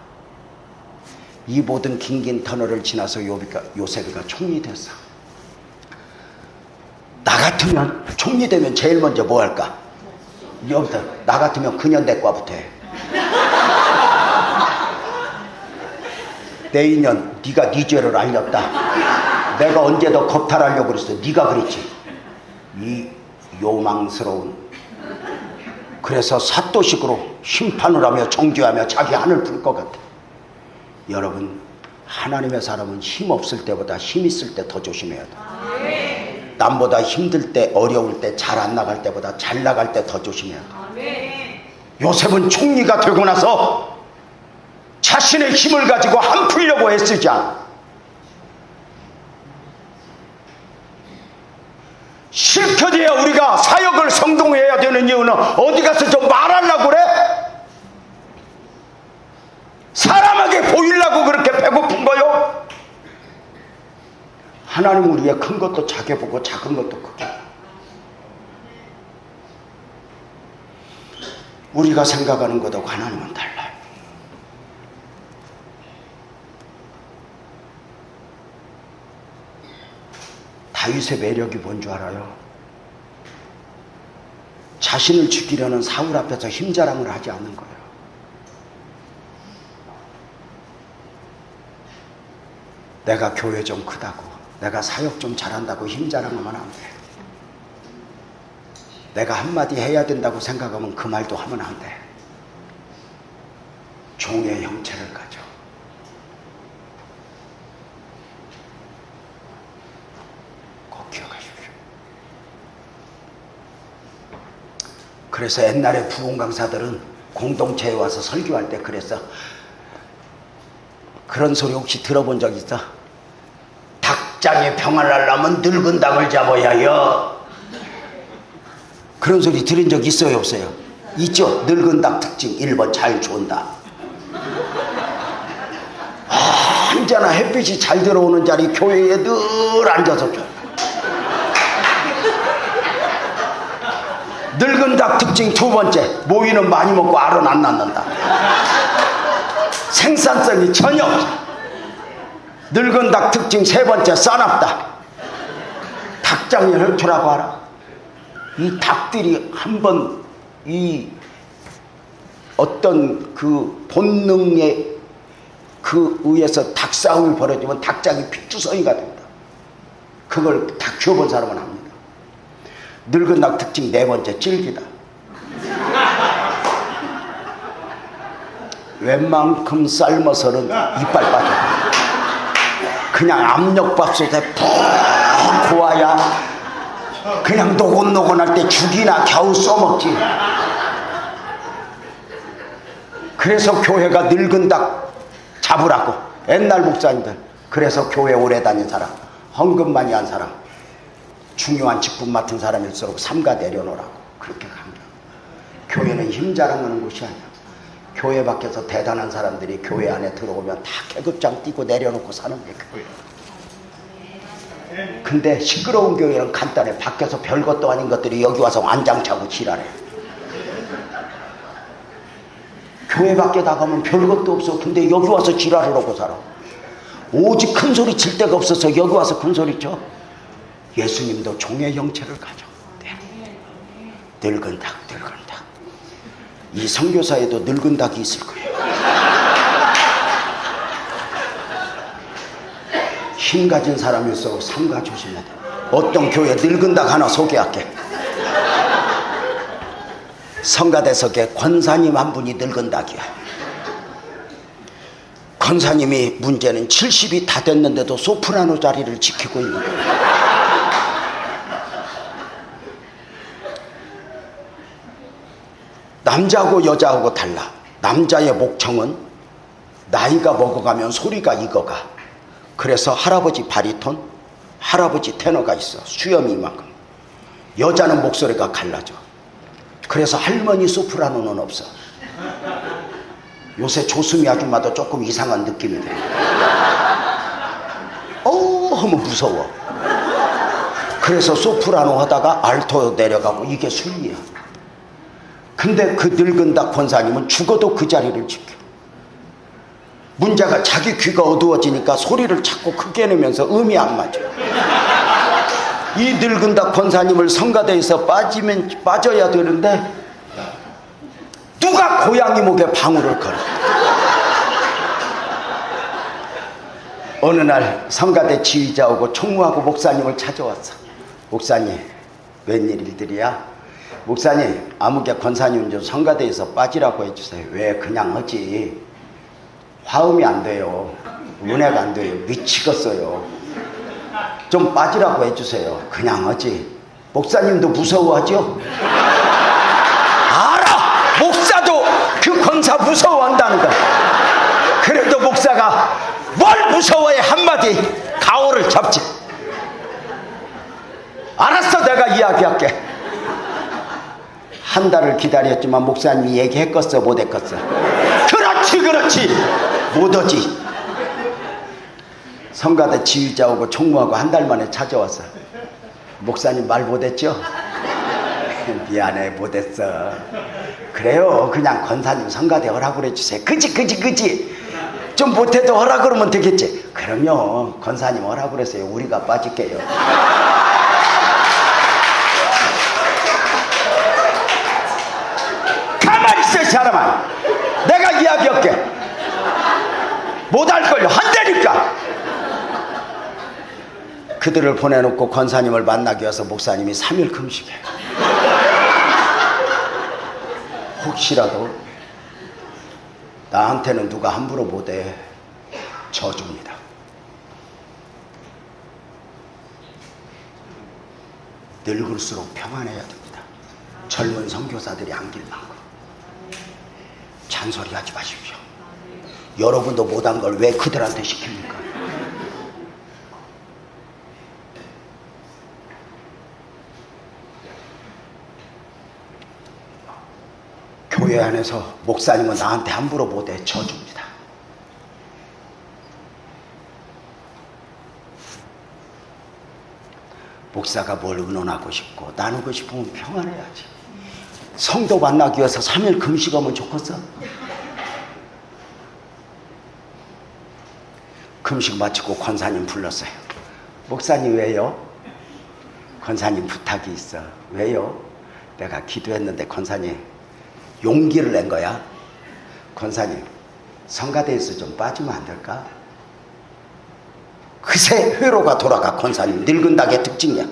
[SPEAKER 1] 이 모든 긴긴 터널을 지나서 요셉이가 총리 됐어. 나 같으면 총리 되면 제일 먼저 뭐 할까? 여러분들, 나 같으면 근현대과부터 해. 내 인연, 네가 네 죄를 알렸다. 내가 언제 더 겁탈하려고 그랬어. 네가 그랬지. 이 요망스러운. 그래서 사또식으로 심판을 하며 정죄하며 자기 한을 풀 것 같아. 여러분, 하나님의 사람은 힘 없을 때보다 힘 있을 때 더 조심해야 돼. 남보다 힘들 때, 어려울 때, 잘 안 나갈 때보다 잘 나갈 때 더 조심해야 돼. 요셉은 총리가 되고 나서 자신의 힘을 가지고 한 풀려고 애쓰지 않아. 실컷해야 우리가 사역을 성공해야 되는 이유는 어디 가서 좀 말하려고 그래? 사람에게 보이려고 그렇게 배고픈 거요? 하나님은 우리의 큰 것도 작게 보고 작은 것도 크게. 우리가 생각하는 것하고 하나님은 달라요. 다윗의 매력이 뭔 줄 알아요? 자신을 죽이려는 사울 앞에서 힘자랑을 하지 않는 거예요. 내가 교회 좀 크다고, 내가 사역 좀 잘한다고 힘자랑하면 안 돼. 내가 한마디 해야 된다고 생각하면 그 말도 하면 안 돼. 종의 형체를 가져. 꼭 기억하십시오. 그래서 옛날에 부흥 강사들은 공동체에 와서 설교할 때 그랬어. 그런 소리 혹시 들어본 적 있어? 닭장에 평을 날려면 늙은 닭을 잡아야 해요. 그런 소리 들은 적 있어요, 없어요? 있죠. 늙은 닭 특징 1번, 잘 좋은다. 언제나 햇빛이 잘 들어오는 자리 교회에 늘 앉아서 줘. 늙은 닭 특징 2번째, 모이는 많이 먹고 알은 안 낳는다. 생산성이 전혀 없어. 늙은 닭 특징 3번째, 싸납다. 닭장의 혈투라고 알아? 이 닭들이 한번 이 어떤 그 본능에 그 의해서 닭싸움이 벌어지면 닭장이 피투성이가 됩니다. 그걸 다 키워본 사람은 압니다. 늙은 닭 특징 4번째, 질기다. 웬만큼 삶아서는 이빨 빠져. 그냥 압력밥솥에 푹 고아야 그냥 노곤노곤할 때 죽이나 겨우 써먹지. 그래서 교회가 늙은 닭 잡으라고. 옛날 목사님들. 그래서 교회 오래 다닌 사람, 헌금 많이 한 사람, 중요한 직분 맡은 사람일수록 삼가 내려놓으라고 그렇게 합니다. 교회는 힘 자랑하는 곳이 아니야. 교회 밖에서 대단한 사람들이 교회 안에 들어오면 다 계급장 띄고 내려놓고 사는 게 교회야. 근데 시끄러운 교회는 간단해. 밖에서 별것도 아닌 것들이 여기 와서 완장차고 지랄해. 교회 밖에 나가면 별것도 없어. 근데 여기 와서 지랄을 하고 살아. 오직 큰 소리 칠 데가 없어서 여기 와서 큰 소리 쳐. 예수님도 종의 형체를 가져. 네. 늙은 닭, 늙은 닭. 이 선교사에도 늙은 닭이 있을 거예요. 힘 가진 사람일수록 삼가 조심해야 돼. 어떤 교회 늙은 닭 하나 소개할게. 성가대석에 권사님 한 분이 늙은 닭이야. 권사님이 문제는 70이 다 됐는데도 소프라노 자리를 지키고 있는 거야. 남자하고 여자하고 달라. 남자의 목청은 나이가 먹어가면 소리가 익어가. 그래서 할아버지 바리톤, 할아버지 테너가 있어. 수염이 이만큼. 여자는 목소리가 갈라져. 그래서 할머니 소프라노는 없어. 요새 조수미 아줌마도 조금 이상한 느낌이 돼. 하면 무서워. 그래서 소프라노 하다가 알토 내려가고 이게 순리야. 근데 그 늙은 닭 권사님은 죽어도 그 자리를 지켜. 문제가 자기 귀가 어두워지니까 소리를 자꾸 크게 내면서 음이 안 맞아. 이 늙은 닭 권사님을 성가대에서 빠져야 되는데 누가 고양이 목에 방울을 걸어. 어느 날 성가대 지휘자하고 총무하고 목사님을 찾아왔어. 목사님, 웬일 일들이야? 목사님, 아무개 권사님 좀 성가대에서 빠지라고 해주세요. 왜? 그냥 하지. 화음이 안 돼요. 은혜가 안 돼요. 미치겠어요. 좀 빠지라고 해주세요. 그냥 하지. 목사님도 무서워하죠? 알아! 목사도 그 권사 무서워한다는 거. 그래도 목사가 뭘 무서워해 한마디 가오를 잡지. 알았어, 내가 이야기할게. 한 달을 기다렸지만 목사님이 얘기했겠어 못 했겠어? 그렇지 못하지. 성가대 지휘자하고 총무하고 한 달 만에 찾아왔어. 목사님 말 못했죠? 미안해 못했어. 그래요, 그냥 권사님 성가대 허락을 해주세요. 그지 좀 못해도 허락 그러면 되겠지. 그럼요, 권사님 허락을 해서요. 우리가 빠질게요. 가만히 있어 이 사람아. 내가 이야기할게. 못할걸요. 한다니까. 그들을 보내놓고 권사님을 만나기 위해서 목사님이 3일 금식해. 혹시라도 나한테는 누가 함부로 못해 져줍니다. 늙을수록 평안해야 됩니다. 젊은 선교사들이 안길 많고. 잔소리하지 마십시오. 여러분도 못한 걸 왜 그들한테 시킵니까? 교회 안에서 목사님은 나한테 함부로 못해 져줍니다. 목사가 뭘 의논하고 싶고 나누고 싶으면 평안해야지. 성도 만나기 위해서 3일 금식하면 좋겠어? 금식 마치고 권사님 불렀어요. 목사님 왜요? 권사님 부탁이 있어. 왜요? 내가 기도했는데 권사님 용기를 낸 거야. 권사님 성가대에서 좀 빠지면 안 될까? 그새 회로가 돌아가. 권사님 늙은 닭의 특징이야.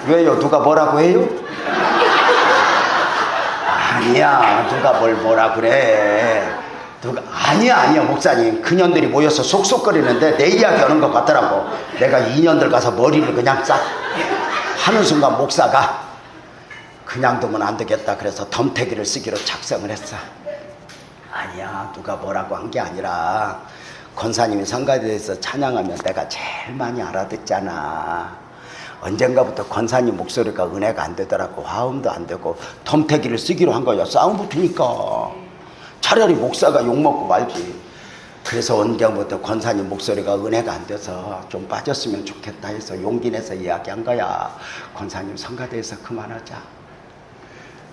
[SPEAKER 1] 왜요? 누가 뭐라고 해요? 아니야, 누가 뭐라 그래. 누가 아니야 목사님. 그년들이 모여서 쏙쏙거리는데 내 이야기 하는 것 같더라고. 내가 2년들 가서 머리를 그냥 싹 하는 순간 목사가 그냥 두면 안 되겠다 그래서 덤태기를 쓰기로 작성을 했어. 아니야, 누가 뭐라고 한 게 아니라 권사님이 성가대에서 찬양하면 내가 제일 많이 알아듣잖아. 언젠가부터 권사님 목소리가 은혜가 안 되더라고. 화음도 안 되고 덤태기를 쓰기로 한 거야. 싸움 붙으니까. 차라리 목사가 욕먹고 말지. 그래서 언젠부터 권사님 목소리가 은혜가 안 돼서 좀 빠졌으면 좋겠다 해서 용기 내서 이야기한 거야. 권사님 성가대에서 그만하자.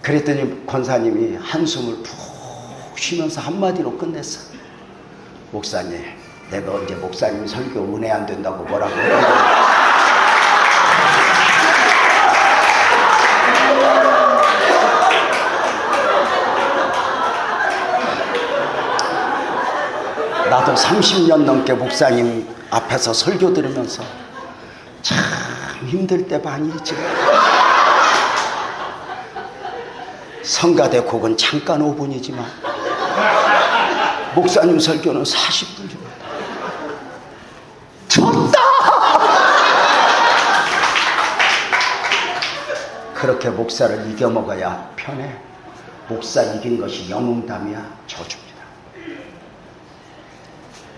[SPEAKER 1] 그랬더니 권사님이 한숨을 푹 쉬면서 한마디로 끝냈어. 목사님, 내가 언제 목사님 설교 은혜 안 된다고 뭐라고 그러냐. 나도 30년 넘게 목사님 앞에서 설교 들으면서 참 힘들 때 많이 있지. 성가대 곡은 잠깐 5분이지만 목사님 설교는 40분이면 졌다. 그렇게 목사를 이겨먹어야 편해. 목사 이긴 것이 영웅담이야. 져줍니다.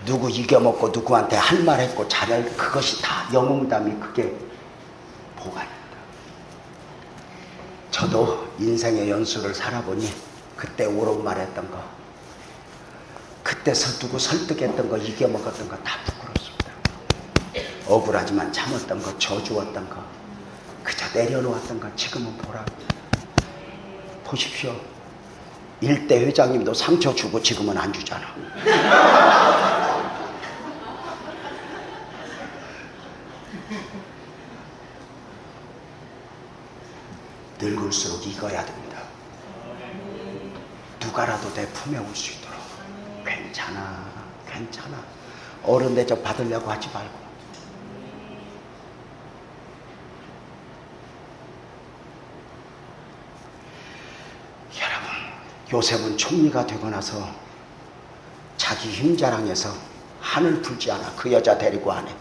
[SPEAKER 1] 누구 이겨먹고 누구한테 할 말 했고 잘할 그것이 다 영웅담이 그게 보관입니다. 저도 인생의 연수를 살아보니 그때 옳은 말 했던 거, 그때 누구 설득했던 거, 이겨먹었던 거 다 부끄럽습니다. 억울하지만 참았던 거, 저주었던 거, 그저 내려놓았던 거 지금은 보라. 보십시오. 일대 회장님도 상처 주고 지금은 안 주잖아. 늙을수록 익어야 됩니다. 누가라도 내 품에 올 수 있도록. 괜찮아, 괜찮아. 어른 대접 받으려고 하지 말고. 여러분, 요셉은 총리가 되고 나서 자기 힘 자랑해서 한을 풀지 않아. 그 여자 데리고 안 해.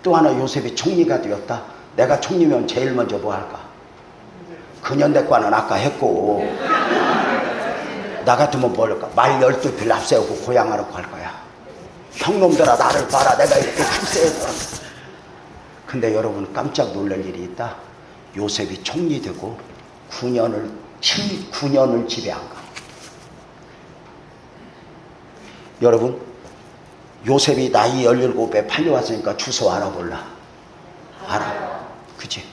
[SPEAKER 1] 또 하나 요셉이 총리가 되었다. 내가 총리면 제일 먼저 뭐 할까? 근현대과는 아까 했고, 나 같으면 뭘 할까? 말 12필 앞세우고 고향하러 갈 거야. 형놈들아 나를 봐라. 내가 이렇게 출세해서. 근데 여러분 깜짝 놀랄 일이 있다. 요셉이 총리 되고 9년을 지배한 거. 여러분 요셉이 나이 17에 팔려왔으니까 주소 알아볼라. 알아. 그치?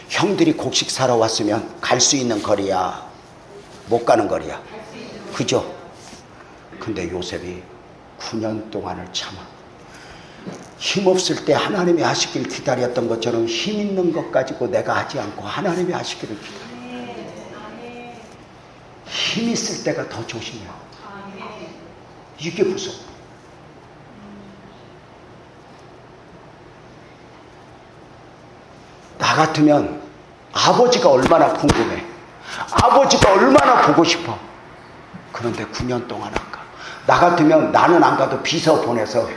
[SPEAKER 1] 형들이 곡식 사러 왔으면 갈 수 있는 거리야? 못 가는 거리야? 그죠? 근데 요셉이 9년 동안을 참아. 힘없을 때 하나님이 하시길 기다렸던 것처럼 힘 있는 것 가지고 내가 하지 않고 하나님이 하시기를 기다려. 힘 있을 때가 더 조심해. 이게 무서워. 나 같으면 아버지가 얼마나 궁금해. 아버지가 얼마나 보고 싶어. 그런데 9년 동안 안 가. 나 같으면 나는 안 가도 비서 보내서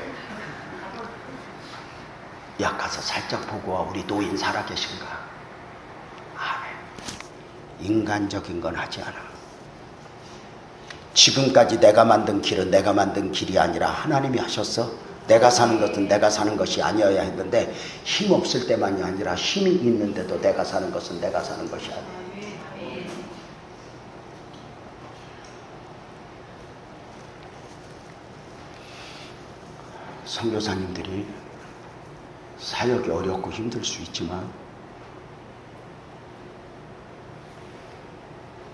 [SPEAKER 1] 야 가서 살짝 보고 와. 우리 노인 살아계신가. 아멘. 인간적인 건 하지 않아. 지금까지 내가 만든 길은 내가 만든 길이 아니라 하나님이 하셨어. 내가 사는 것은 내가 사는 것이 아니어야 했는데 힘 없을 때만이 아니라 힘이 있는데도 내가 사는 것은 내가 사는 것이 아니야. 선교사님들이 사역이 어렵고 힘들 수 있지만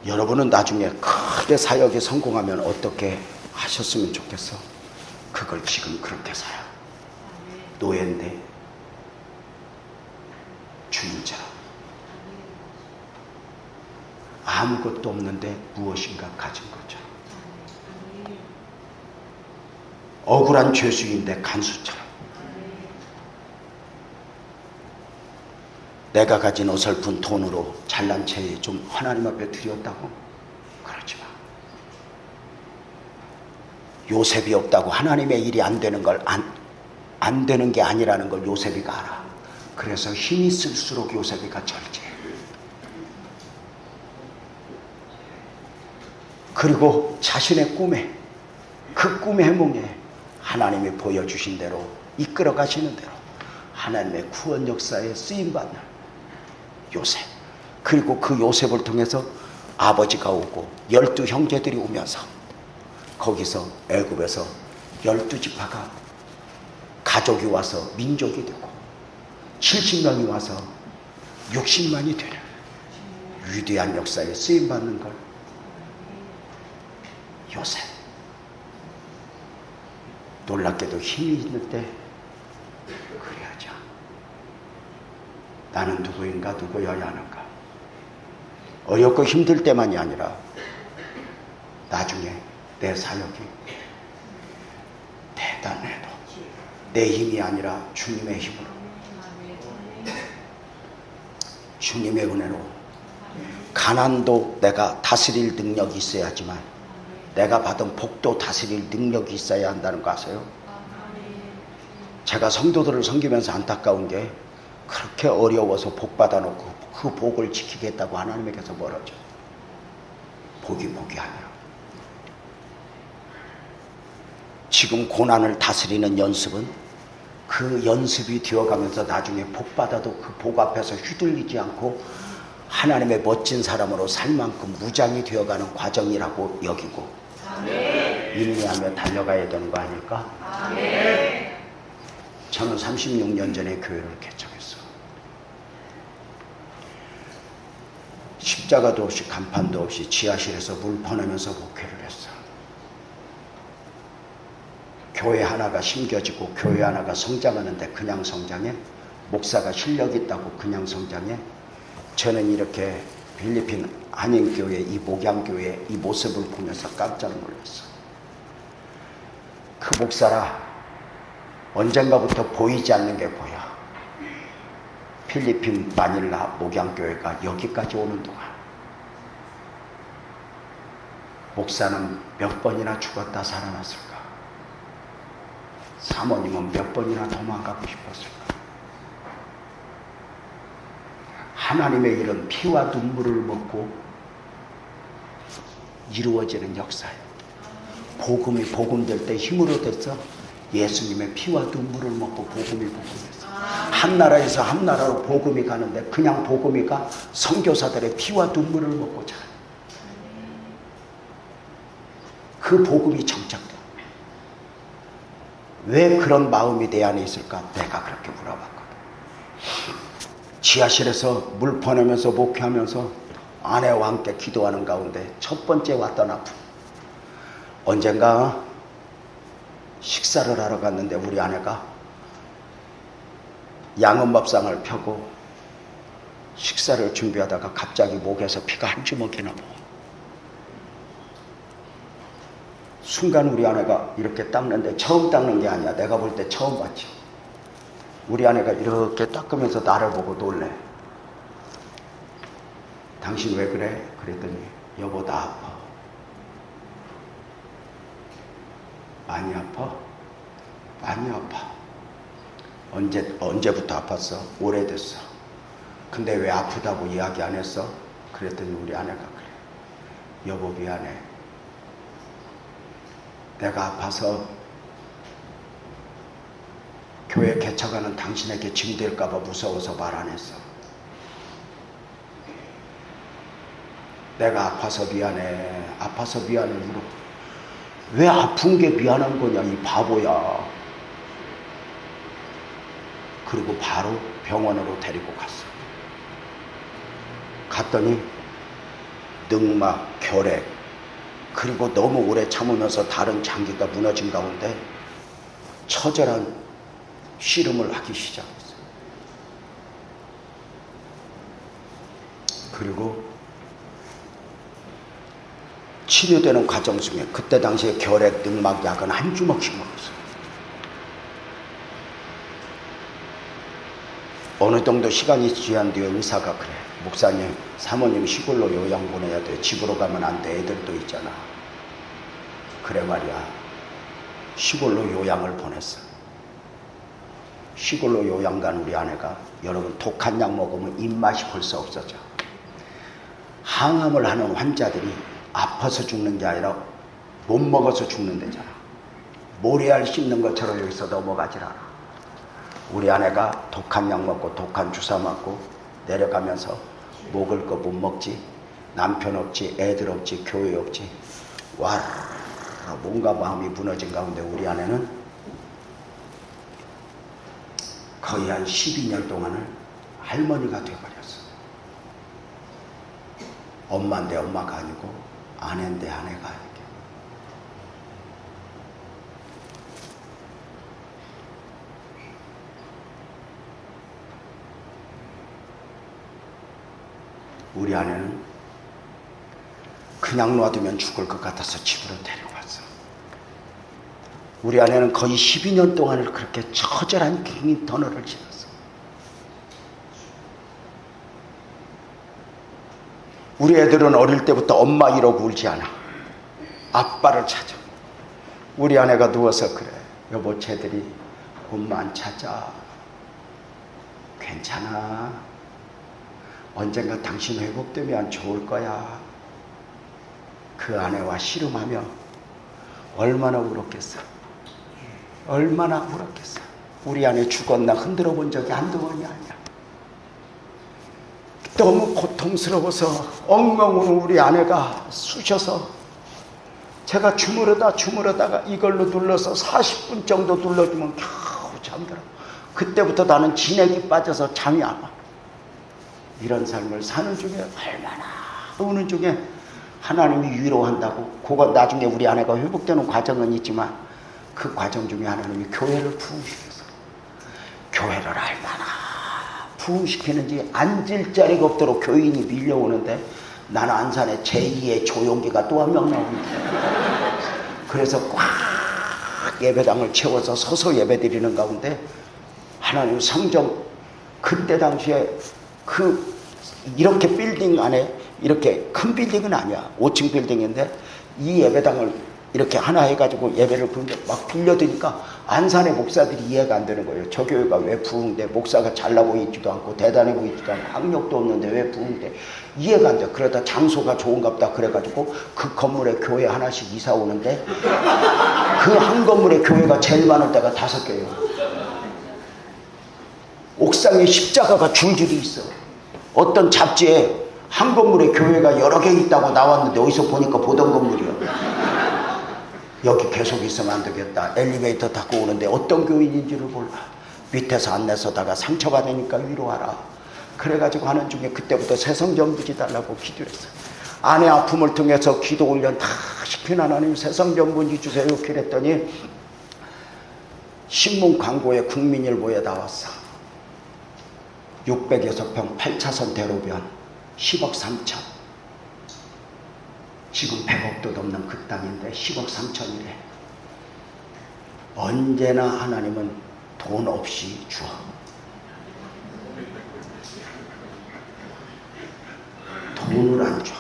[SPEAKER 1] 여러분은 나중에 크게 사역에 성공하면 어떻게 하셨으면 좋겠어? 그걸 지금 그렇게 살아. 노예인데 주인처럼. 아무것도 없는데 무엇인가 가진 것처럼. 억울한 죄수인데 간수처럼. 내가 가진 어설픈 돈으로 잘난 체에 좀 하나님 앞에 드렸다고? 그러지 마. 요셉이 없다고 하나님의 일이 안 되는 걸 안 되는 게 아니라는 걸 요셉이가 알아. 그래서 힘이 쓸수록 요셉이가 절제해. 그리고 자신의 꿈에, 그 꿈의 해몽에 하나님이 보여주신 대로 이끌어 가시는 대로 하나님의 구원 역사에 쓰임받는 요셉. 그리고 그 요셉을 통해서 아버지가 오고 12 형제들이 오면서 거기서 애굽에서 12지파가 가족이 와서 민족이 되고 70명이 와서 60만이 되는 위대한 역사에 쓰임받는 걸 요셉. 놀랍게도 힘이 있는 때 그래야죠. 나는 누구인가, 누구여야 하는가. 어렵고 힘들 때만이 아니라 나중에 내 사역이 대단해도 내 힘이 아니라 주님의 힘으로, 주님의 은혜로. 가난도 내가 다스릴 능력이 있어야지만 내가 받은 복도 다스릴 능력이 있어야 한다는 거 아세요? 제가 성도들을 섬기면서 안타까운 게 그렇게 어려워서 복 받아놓고 그 복을 지키겠다고 하나님에게서 멀어져. 복이 아니야. 지금 고난을 다스리는 연습은 그 연습이 되어가면서 나중에 복 받아도 그 복 앞에서 휘둘리지 않고 하나님의 멋진 사람으로 살 만큼 무장이 되어가는 과정이라고 여기고 인내하며 달려가야 되는 거 아닐까? 아멘. 저는 36년 전에 교회를 개척했어. 십자가도 없이 간판도 없이 지하실에서 물 퍼내면서 목회를 했어. 교회 하나가 심겨지고 교회 하나가 성장하는데 그냥 성장해? 목사가 실력 있다고 그냥 성장해? 저는 이렇게 필리핀 한인교회 이 목양교회 이 모습을 보면서 깜짝 놀랐어. 그 목사라 언젠가부터 보이지 않는 게 보여. 필리핀 마닐라 목양교회가 여기까지 오는 동안 목사는 몇 번이나 죽었다 살아났을까? 사모님은 몇 번이나 도망가고 싶었을까? 하나님의 일은 피와 눈물을 먹고 이루어지는 역사예요. 복음이 복음될 때 힘으로 됐어. 예수님의 피와 눈물을 먹고 복음이 복음됐어. 한 나라에서 한 나라로 복음이 가는데 그냥 복음이 가? 선교사들의 피와 눈물을 먹고 자. 그 복음이 정착돼. 왜 그런 마음이 내 안에 있을까? 내가 그렇게 물어봤거든. 지하실에서 물 퍼내면서 목회하면서 아내와 함께 기도하는 가운데 첫 번째 왔던 아픔. 언젠가 식사를 하러 갔는데 우리 아내가 양은밥상을 펴고 식사를 준비하다가 갑자기 목에서 피가 한 주먹이나 나와. 순간 우리 아내가 이렇게 닦는데 처음 닦는 게 아니야. 내가 볼 때 처음 봤지. 우리 아내가 이렇게 닦으면서 나를 보고 놀래. 당신 왜 그래? 그랬더니 여보 나 아파. 많이 아파? 많이 아파. 언제부터 아팠어? 오래됐어. 근데 왜 아프다고 이야기 안 했어? 그랬더니 우리 아내가 그래. 여보 미안해. 내가 아파서 교회 개척하는 당신에게 짐 될까봐 무서워서 말 안 했어. 내가 아파서 미안해. 아파서 미안해. 물어. 왜 아픈 게 미안한 거냐 이 바보야. 그리고 바로 병원으로 데리고 갔어. 갔더니 늑막, 결핵, 그리고 너무 오래 참으면서 다른 장기가 무너진 가운데 처절한 씨름을 하기 시작했어요. 그리고 치료되는 과정 중에 그때 당시에 결핵, 늑막 약은 한 주먹씩 먹었어요. 어느 정도 시간이 지난 뒤에 의사가 그래. 목사님, 사모님 시골로 요양 보내야 돼. 집으로 가면 안 돼. 애들도 있잖아. 그래 말이야. 시골로 요양을 보냈어. 시골로 요양 간 우리 아내가 여러분 독한 약 먹으면 입맛이 벌써 없어져. 항암을 하는 환자들이 아파서 죽는 게 아니라 못 먹어서 죽는 데잖아. 모래알 씹는 것처럼 여기서 넘어가질 않아. 우리 아내가 독한 약 먹고 독한 주사 맞고 내려가면서 먹을 거 못 먹지. 남편 없지, 애들 없지, 교회 없지. 와, 뭔가 마음이 무너진 가운데 우리 아내는 거의 한 12년 동안을 할머니가 되어버렸어. 엄마인데 엄마가 아니고 아내인데 아내가 아니고. 우리 아내는 그냥 놔두면 죽을 것 같아서 집으로 데리고 왔어. 우리 아내는 거의 12년 동안을 그렇게 처절한 긴 터널을 지났어. 우리 애들은 어릴 때부터 엄마 이러고 울지 않아. 아빠를 찾아. 우리 아내가 누워서 그래. 여보 쟤들이 엄마 안 찾아. 괜찮아. 언젠가 당신 회복되면 좋을 거야. 그 아내와 씨름하며 얼마나 울었겠어. 얼마나 울었겠어. 우리 아내 죽었나 흔들어 본 적이 한두 번이 아니야. 너무 고통스러워서 엉엉 우는 우리 아내가 쑤셔서 제가 주무르다가 이걸로 눌러서 40분 정도 눌러주면 겨우 잠들어. 그때부터 나는 진액이 빠져서 잠이 안 와. 이런 삶을 사는 중에 얼마나 우는 중에 하나님이 위로한다고. 그거 나중에 우리 아내가 회복되는 과정은 있지만 그 과정 중에 하나님이 교회를 부흥시켜서, 교회를 얼마나 부흥시키는지 앉을 자리가 없도록 교인이 밀려오는데 나는 안산에 제2의 조용기가 또 한 명 나옵니다. 그래서 꽉 예배당을 채워서 서서 예배드리는 가운데 하나님 성경, 그때 당시에 이렇게 빌딩 안에, 이렇게 큰 빌딩은 아니야, 5층 빌딩인데 이 예배당을 이렇게 하나 해가지고 예배를 막 빌려드니까 안산의 목사들이 이해가 안 되는 거예요. 저 교회가 왜 부흥돼? 목사가 잘나 보이지도 않고 대단해 보이지도 않고 학력도 없는데 왜 부흥돼? 이해가 안 돼. 그러다 장소가 좋은가 보다 그래가지고 그 건물에 교회 하나씩 이사 오는데 그 한 건물에 교회가 제일 많을 때가 5개예요. 옥상에 십자가가 줄줄이 있어. 어떤 잡지에 한 건물에 교회가 여러 개 있다고 나왔는데 어디서 보니까 보던 건물이야. 여기 계속 있으면 안 되겠다. 엘리베이터 타고 오는데 어떤 교인인지를 몰라. 밑에서 안내 서다가 상처받으니까 위로하라. 그래가지고 하는 중에 그때부터 새성전부지 달라고 기도를 했어요. 아내 아픔을 통해서 기도 훈련 다 시킨 하나님, 새성전부지 주세요 그랬더니 신문 광고에 국민일보에 나왔어. 606평 8차선 대로변 10억 3천. 지금 100억도 넘는 그 땅인데 10억 3천이래. 언제나 하나님은 돈 없이 주어. 돈을 안 줘.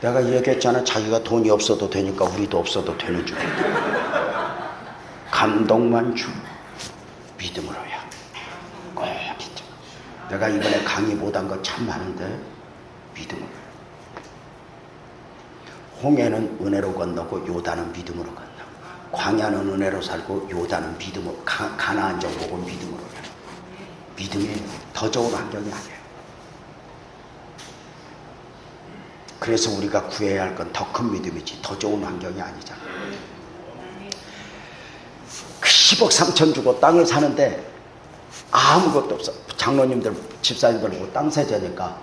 [SPEAKER 1] 내가 얘기했잖아. 자기가 돈이 없어도 되니까 우리도 없어도 되는 줄. 감동만 주. 믿음으로야. 꼭 있죠. 내가 이번에 강의 못한 거 참 많은데 믿음으로. 홍해는 은혜로 건너고 요단은 믿음으로 건너. 광야는 은혜로 살고 요단은 믿음으로, 가나안 정복은 믿음으로. 믿음이 더 좋은 환경이 아니에요. 그래서 우리가 구해야 할 건 더 큰 믿음이지 더 좋은 환경이 아니잖아. 그 10억 3천 주고 땅을 사는데 아무것도 없어. 장로님들, 집사님들 보고 땅 세자니까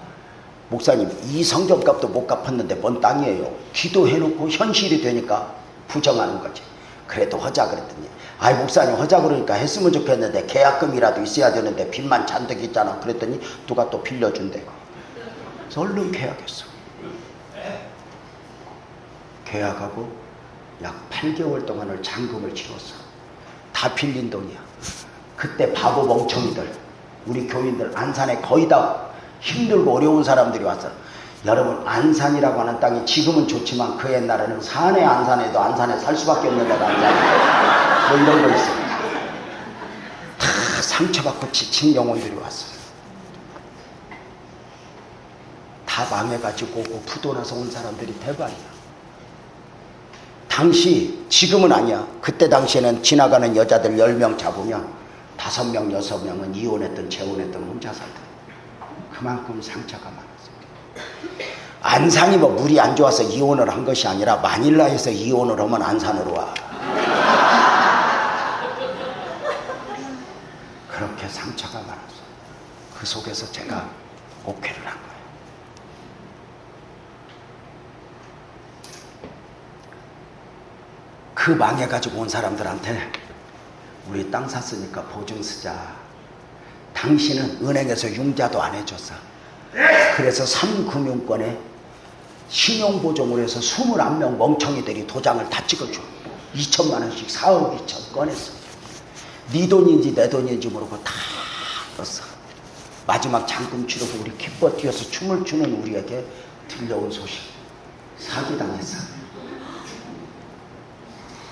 [SPEAKER 1] 목사님 이 성경값도 못 갚았는데 뭔 땅이에요. 기도해놓고 현실이 되니까 부정하는 거지. 그래도 하자 그랬더니 아이 목사님 하자 그러니까 했으면 좋겠는데 계약금이라도 있어야 되는데 빚만 잔뜩 있잖아. 그랬더니 누가 또 빌려준대. 그래서 얼른 계약했어. 계약하고 약 8개월 동안을 잔금을 치렀어. 다 빌린 돈이야. 그때 바보 멍청이들, 우리 교인들 안산에 거의 다 힘들고 어려운 사람들이 왔어. 여러분 안산이라고 하는 땅이 지금은 좋지만 그 옛날에는 산에 안산에도 안산에 살 수밖에 없는 데가 안산. 뭐 이런 거 있어. 다 상처받고 지친 영혼들이 왔어. 다 망해가지고 오고 부도나서 온 사람들이 대박이야. 당시, 지금은 아니야. 그때 당시에는 지나가는 여자들 10명 잡으면 5명, 6명은 이혼했든 재혼했든 혼자 살던. 그만큼 상처가 많았습니다. 안산이 뭐 물이 안 좋아서 이혼을 한 것이 아니라 마닐라에서 이혼을 하면 안산으로 와. 그렇게 상처가 많았어요. 그 속에서 제가 목회를 한 거예요. 그 망해가지고 온 사람들한테 우리 땅 샀으니까 보증 쓰자. 당신은 은행에서 융자도 안 해줬어. 그래서 3금융권에 신용보증을 해서 21명 멍청이들이 도장을 다 찍어줘. 2천만 원씩 4억 2천 꺼냈어. 네 돈인지 내 돈인지 모르고 다 넣었어. 마지막 잔금 치르고 우리 기뻐 뛰어서 춤을 추는 우리에게 들려온 소식. 사기당했어.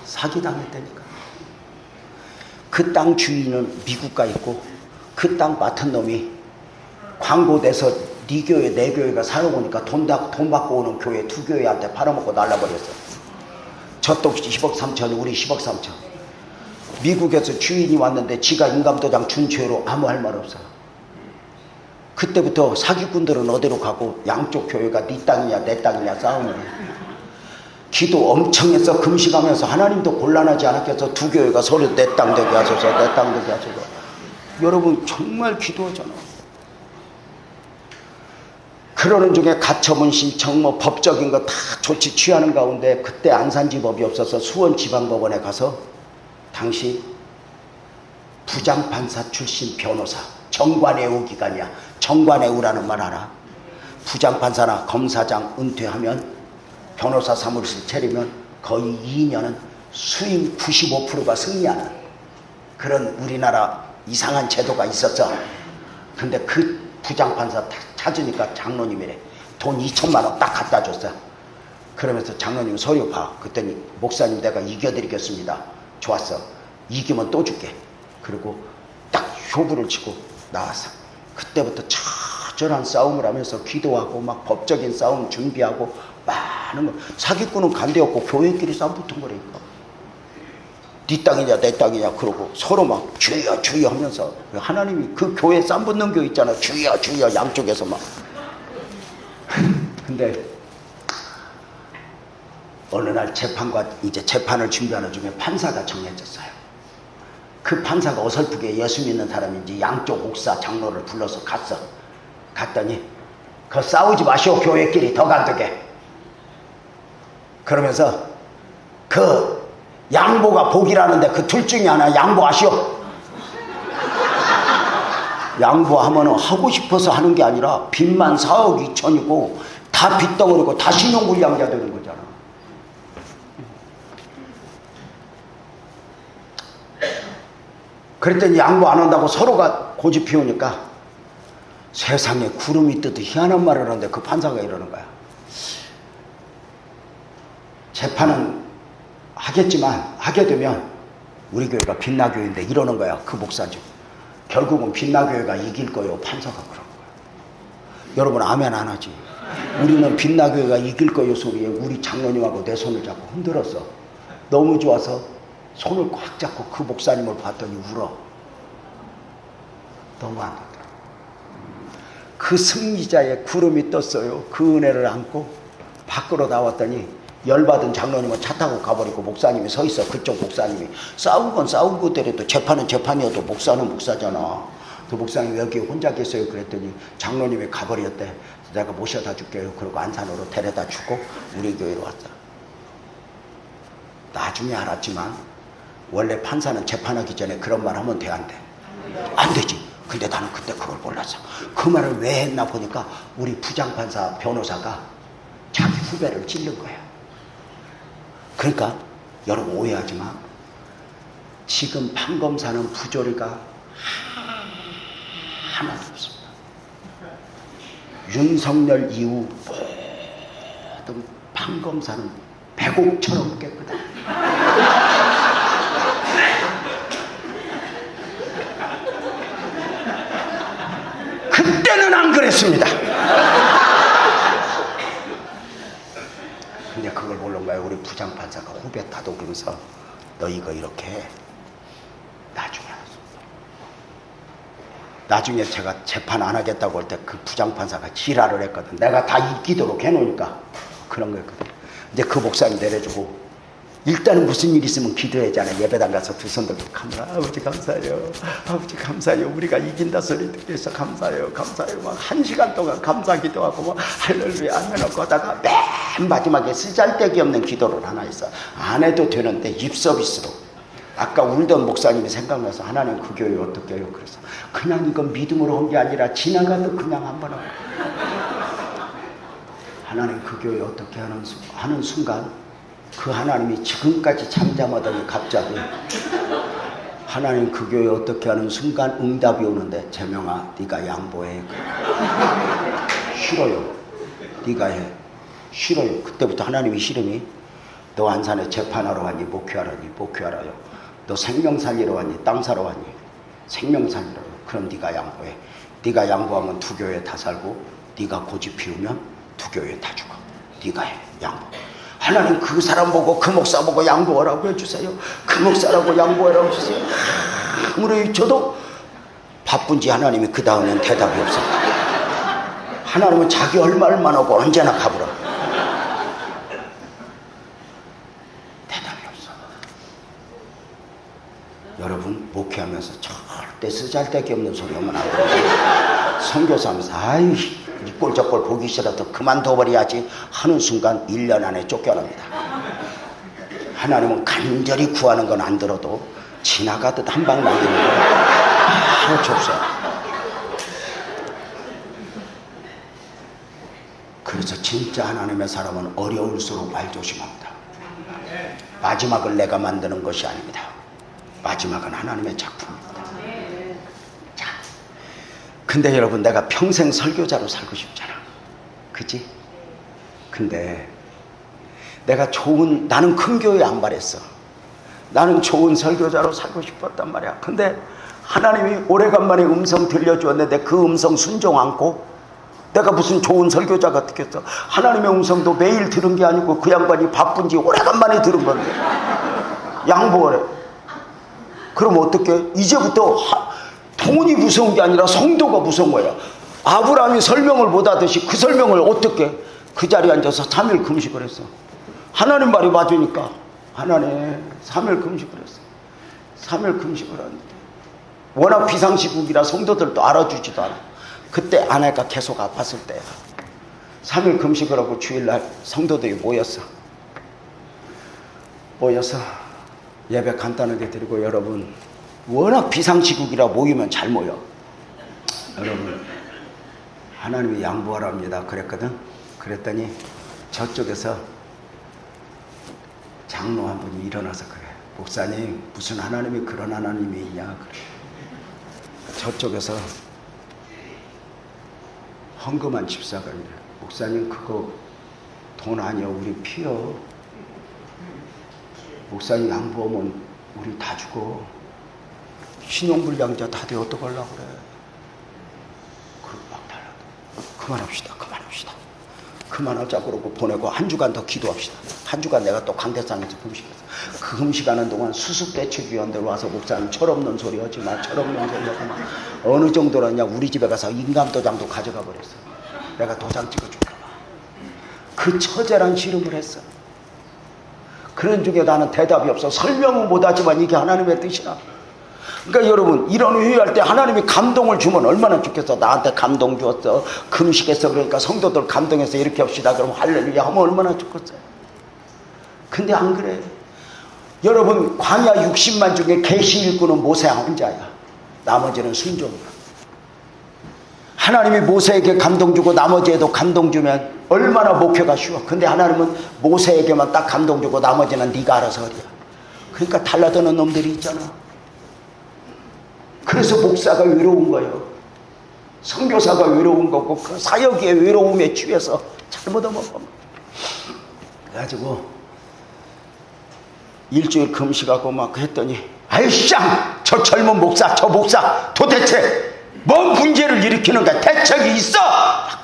[SPEAKER 1] 사기당했다니까. 그 땅 주인은 미국 가 있고 그 땅 맡은 놈이 광고 내서 네 교회 내 교회가 사러보니까 돈 받고 오는 교회 2교회한테 팔아먹고 날라버렸어. 저쪽 10억 3천 우리 10억 3천. 미국에서 주인이 왔는데 지가 인감도장 준 죄로 아무 할 말 없어. 그때부터 사기꾼들은 어디로 가고 양쪽 교회가 네 땅이냐 내 땅이냐 싸움을 해. 기도 엄청 해서 금식하면서 하나님도 곤란하지 않았겠어. 두 교회가 서로 내 땅 되게 하소서, 내 땅 되게 하소서. 여러분 정말 기도하잖아. 그러는 중에 가처분 신청 뭐 법적인 거 다 조치 취하는 가운데 그때 안산지법이 없어서 수원지방법원에 가서 당시 부장판사 출신 변호사, 정관예우 기간이야. 정관예우라는 말 알아? 부장판사나 검사장 은퇴하면 변호사 사무실 차리면 거의 2년은 수임 95%가 승리하는 그런 우리나라 이상한 제도가 있었어. 근데 그 부장판사 찾으니까 장로님이래. 돈 2천만 원 딱 갖다 줬어. 그러면서 장로님 서류 봐. 그랬더니 목사님 내가 이겨드리겠습니다. 좋았어. 이기면 또 줄게. 그리고 딱 효부를 치고 나왔어. 그때부터 처절한 싸움을 하면서 기도하고 막 법적인 싸움 준비하고 많은 거. 사기꾼은 간대였고 교회끼리 싸움 붙은 거라니까. 네 땅이냐 내 땅이냐 그러고 서로 막 주여 주여 하면서 하나님이 그 교회 쌈 붙는 교회 있잖아. 주여 주여 양쪽에서 막. 근데 어느 날 재판을 준비하는 중에 판사가 정해졌어요. 그 판사가 어설프게 예수 믿는 사람인지 양쪽 목사 장로를 불러서 갔더니 그 싸우지 마시오 교회끼리 더 간득해. 그러면서 그 양보가 복이라는데 그 둘 중에 하나 양보하시오. 양보하면 하고 싶어서 하는 게 아니라 빚만 4억 2천이고 다 빚덩어리고 다 신용불량자 되는 거잖아. 그랬더니 양보 안 한다고 서로가 고집 피우니까 세상에 구름이 뜨듯 희한한 말을 하는데 그 판사가 이러는 거야. 재판은 하겠지만 하게 되면 우리 교회가 빛나교회인데 이러는 거야. 그 목사죠. 결국은 빛나교회가 이길 거예요. 판사가 그런 거야. 여러분 아멘 안 하지? 우리는 빛나교회가 이길 거예요 소리에 우리 장로님하고 내 손을 잡고 흔들었어. 너무 좋아서 손을 꽉 잡고 그 목사님을 봤더니 울어. 너무 안 되더라. 그 승리자의 구름이 떴어요. 그 은혜를 안고 밖으로 나왔더니 열받은 장로님은 차 타고 가버리고 목사님이 서 있어. 그쪽 목사님이 싸운 건 싸운 거더라도 재판은 재판이어도 목사는 목사잖아. 그 목사님이 여기 혼자 계세요 그랬더니 장로님이 가버렸대. 내가 모셔다 줄게요. 그러고 안산으로 데려다 주고 우리 교회로 왔다. 나중에 알았지만 원래 판사는 재판하기 전에 그런 말 하면 돼 안 돼? 안 되지. 근데 나는 그때 그걸 몰랐어. 그 말을 왜 했나 보니까 우리 부장판사 변호사가 자기 후배를 찔른 거야. 그러니까 여러분 오해하지 마. 지금 판검사는 부조리가 하나도 없습니다. 윤석열 이후 모든 판검사는 백옥처럼 깨끗하다. 그때는 안 그랬습니다. 근데 그걸 모르는 거야. 우리 부장판사가 후배 다독이면서 너 이거 이렇게 해. 나중에 알았습니다. 나중에 제가 재판 안 하겠다고 할 때 그 부장판사가 지랄을 했거든. 내가 다 이기도록 해놓으니까 그런 거였거든. 이제 그 목사님 내려주고 일단은 무슨 일 있으면 기도해야잖아요. 예배당 가서 두 손 들고 아버지 감사해요. 아버지 감사해요. 우리가 이긴다 소리 듣기해서 감사해요. 감사해요. 막 1시간 동안 감사 기도하고 뭐 할렐루야 안 해놓고 하다가 맨 마지막에 쓰잘데기 없는 기도를 하나 했어. 안 해도 되는데 입 서비스로. 아까 울던 목사님이 생각나서 하나님 그 교회 어떻게 해요? 그래서 그냥 이건 믿음으로 한 게 아니라 지나가도 그냥 한번 하고 하나님 그 교회 어떻게 하는 순간 그 하나님이 지금까지 잠잠하더니 갑자기 하나님 그 교회 어떻게 하는 순간 응답이 오는데 재명아 네가 양보해. 싫어요. 네가 해. 싫어요. 그때부터 하나님이 싫으니 너 안산에 재판하러 왔니? 목회하러니? 목회하러요. 너 생명 살리러 왔니? 땅 사러 왔니? 생명 살리러. 그럼 네가 양보해. 네가 양보하면 두 교회 다 살고 네가 고집 피우면 두 교회 다 죽어. 네가 해. 양보. 하나님 그 사람 보고 그 목사 보고 양보하라고 해주세요. 그 목사라고 양보하라고 해주세요. 아무리 저도 바쁜지 하나님이 그 다음엔 대답이 없어요. 하나님은 자기 얼마만 하고 언제나 가불어. 여러분 목회하면서 절대 쓰잘데기 없는 소리 하면 안 돼요. 선교사하면서 아이 이꼴 저꼴 보기 싫어도 그만둬버려야지 하는 순간 1년 안에 쫓겨납니다. 하나님은 간절히 구하는 건 안 들어도 지나가듯 한 방 남기는 거 바로 좁혀요. 그래서 진짜 하나님의 사람은 어려울수록 말조심합니다. 마지막을 내가 만드는 것이 아닙니다. 마지막은 하나님의 작품입니다. 자, 근데 여러분 내가 평생 설교자로 살고 싶잖아. 그치? 근데 내가 나는 큰 교회 안 바랬어. 나는 좋은 설교자로 살고 싶었단 말이야. 근데 하나님이 오래간만에 음성 들려주었는데 그 음성 순종 않고 내가 무슨 좋은 설교자가 되겠어. 하나님의 음성도 매일 들은 게 아니고 그 양반이 바쁜지 오래간만에 들은 건데 양보하래. 그럼 어떻게? 이제부터 돈이 무서운 게 아니라 성도가 무서운 거야. 아브라함이 설명을 못 하듯이 그 설명을 어떻게 그 자리에 앉아서 3일 금식을 했어. 하나님 말이 맞으니까 하나님 3일 금식을 했어. 3일 금식을 하는데 워낙 비상시국이라 성도들도 알아주지도 않아. 그때 아내가 계속 아팠을 때야. 3일 금식을 하고 주일날 성도들이 모여서 예배 간단하게 드리고, 여러분 워낙 비상시국이라 모이면 잘 모여. 여러분 하나님이 양보하랍니다 그랬거든. 그랬더니 저쪽에서 장로 한 분이 일어나서 그래. 목사님 무슨 하나님이 그런 하나님이 있냐 그래. 저쪽에서 헌금한 집사가 이래. 목사님 그거 돈 아니야 우리 피요. 목사님 양보하면 우리 다 죽어. 신용불량자 다 돼 어떡하려고 그래. 그러고 막 달라. 그만하자 그러고 보내고 한 주간 더 기도합시다. 한 주간 내가 또 강대상에서 금식했어. 그 금식하는 동안 수습대책위원들 와서 목사님 철없는 소리 하지 마. 철없는 소리 하지 마. 어느 정도라냐 우리 집에 가서 인감도장도 가져가 버렸어. 내가 도장 찍어줄까 봐. 그 처절한 실험을 했어. 그런 중에 나는 대답이 없어. 설명은 못하지만 이게 하나님의 뜻이라. 그러니까 여러분 이런 회의할 때 하나님이 감동을 주면 얼마나 좋겠어. 나한테 감동 주었어. 금식했어. 그러니까 성도들 감동해서 이렇게 합시다. 그럼 할렐루야 하면 얼마나 좋겠어요. 근데 안 그래. 여러분 광야 60만 중에 계시 일꾼은 모세 혼자야. 나머지는 순종이야. 하나님이 모세에게 감동 주고 나머지에도 감동 주면 얼마나 목회가 쉬워. 근데 하나님은 모세에게만 딱 감동 주고 나머지는 네가 알아서 하랴. 그러니까 달라드는 놈들이 있잖아. 그래서 목사가 외로운 거예요. 선교사가 외로운 거고 그 사역의 외로움에 취해서 잘못 먹어. 그래가지고 일주일 금식하고 막 했더니 아이씨 저 젊은 목사 저 목사 도대체 뭔 문제를 일으키는가 대책이 있어.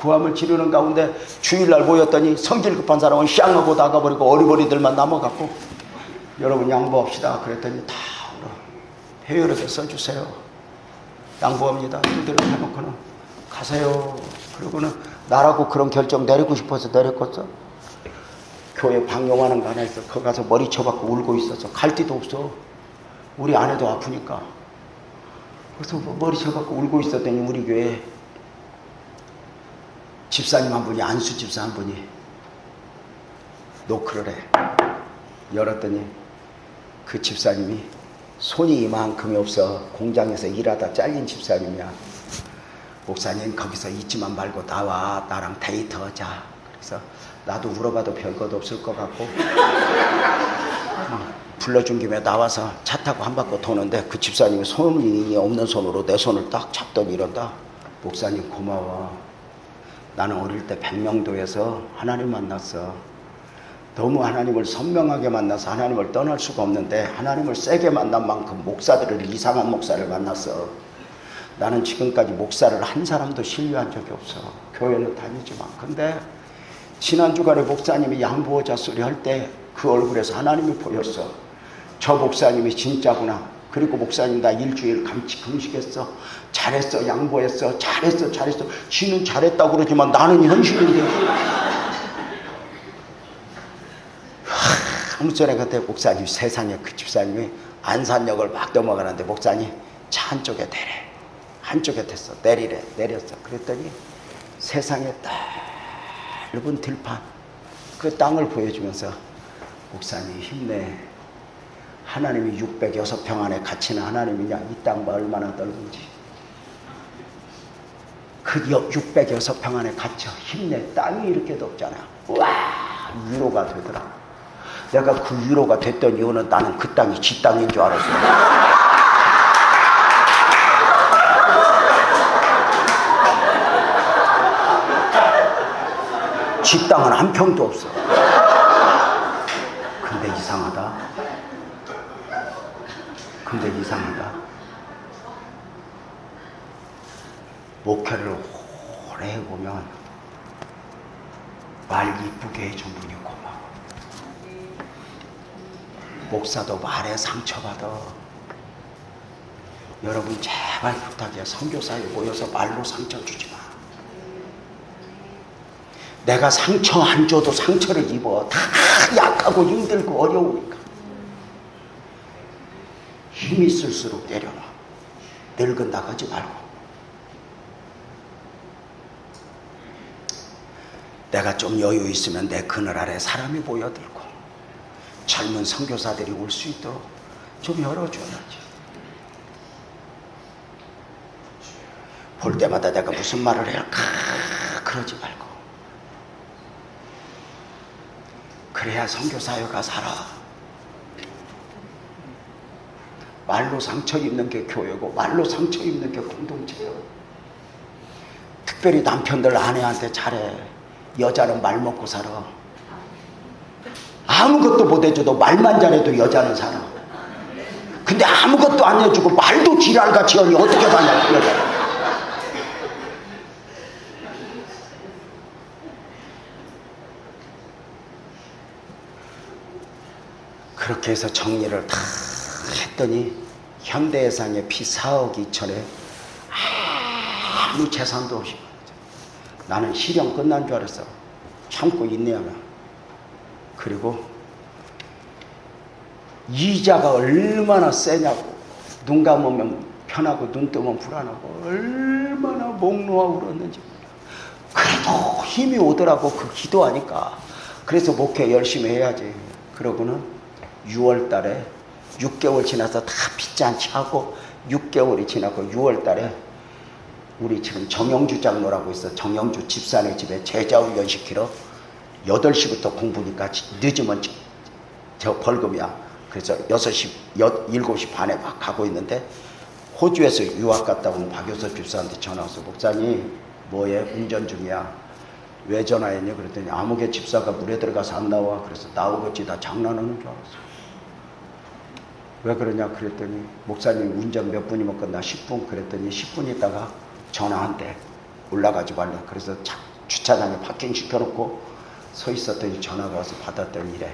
[SPEAKER 1] 구함을 지르는 가운데 주일날 모였더니 성질 급한 사람은 샹하고 나가버리고 어리버리들만 남아갖고 여러분 양보합시다 그랬더니 다 울어. 회열하게 써주세요. 양보합니다. 힘들어 해놓고는 가세요. 그러고는 나라고 그런 결정 내리고 싶어서 내렸겠어. 교회 방용하는 거 하나 있어. 거기 가서 머리 쳐박고 울고 있었어. 갈 데도 없어. 우리 아내도 아프니까. 그래서 머리 쳐박고 울고 있었더니 우리 교회에 집사님 한 분이 안수 집사 한 분이 노크를 해. 열었더니 그 집사님이 손이 이만큼이 없어. 공장에서 일하다 잘린 집사님이야. 목사님 거기서 있지만 말고 나와. 나랑 데이트하자. 그래서 나도 물어봐도 별것 없을 것 같고 불러준 김에 나와서 차 타고 한 바퀴 도는데 그 집사님이 손이 없는 손으로 내 손을 딱 잡더니 이런다. 목사님 고마워. 나는 어릴 때 백명도에서 하나님 만났어. 너무 하나님을 선명하게 만나서 하나님을 떠날 수가 없는데 하나님을 세게 만난 만큼 목사들을 이상한 목사를 만났어. 나는 지금까지 목사를 한 사람도 신뢰한 적이 없어. 교회는 다니지만. 근데 지난 주간에 목사님이 양보하자 소리 할 때 그 얼굴에서 하나님이 보였어. 저 목사님이 진짜구나. 그리고 목사님 나 일주일 금식했어. 잘했어. 양보했어. 잘했어. 지는 잘했다고 그러지만 나는 현실인데 사무소에 갔더니 목사님, 세상에 그 집사님이 안산역을 막 넘어가는데 목사님 차 한쪽에 대래, 한쪽에 됐어, 내리래, 내렸어. 그랬더니 세상에 넓은 들판 그 땅을 보여주면서 목사님 힘내, 하나님이 606평 안에 갇히는 하나님이냐, 이 땅 얼마나 넓은지, 그 606평 안에 갇혀 힘내, 땅이 이렇게 높잖아. 와, 위로가 되더라. 내가 그 위로가 됐던 이유는 나는 그 땅이 지 땅인 줄 알았어. 지 땅은 한 평도 없어. 근데 이상하다. 목회를 오래 해보면 말 이쁘게 해준 분이 고마워. 목사도 말에 상처받아. 여러분 제발 부탁해. 선교사에 모여서 말로 상처 주지 마. 내가 상처 안 줘도 상처를 입어. 다 약하고 힘들고 어려우니까. 힘이 있을수록 내려놔. 늙은 나가지 말고. 내가 좀 여유 있으면 내 그늘 아래 사람이 모여들고 젊은 선교사들이 올 수 있도록 좀 열어줘야지. 볼 때마다 내가 무슨 말을 해야 그러지 말고. 그래야 선교사회가 살아. 말로 상처 입는 게 교회고 말로 상처 입는 게 공동체예요. 특별히 남편들 아내한테 잘해. 여자는 말 먹고 살아. 아무것도 못 해줘도 말만 잘해도 여자는 살아. 근데 아무것도 안 해주고 말도 지랄같이 하니 어떻게 사냐 그 여자는. 그렇게 해서 정리를 다 했더니 현대해상에 피 4억 2천에 아무 재산도 없이, 나는 실형 끝난 줄 알았어. 참고 인내하면. 그리고 이자가 얼마나 세냐고. 눈 감으면 편하고 눈 뜨면 불안하고 얼마나 몽롱하고 그러는지. 그래도 힘이 오더라고, 그 기도하니까. 그래서 목회 열심히 해야지. 그러고는 6월 달에 6개월 지나서 다 빚잔치 하고 6개월이 지나고 6월 달에 우리 지금 정영주 장로라고 있어. 정영주 집사네 집에 제자 훈련 시키러 8시부터 공부니까 늦으면 저 벌금이야. 그래서 7시 반에 막 가고 있는데 호주에서 유학 갔다 온 박효섭 집사한테 전화 와서 목사님 뭐해? 운전 중이야. 왜 전화했니? 그랬더니 아무개 집사가 물에 들어가서 안 나와. 그래서 나오겠지. 나 장난하는 줄 알았어. 왜 그러냐 그랬더니 목사님 운전 몇 분이면 끝나? 10분. 그랬더니 10분 있다가 전화한대. 올라가지 말래. 그래서 주차장에 파킹 시켜놓고 서 있었더니 전화가 와서 받았더니 이래.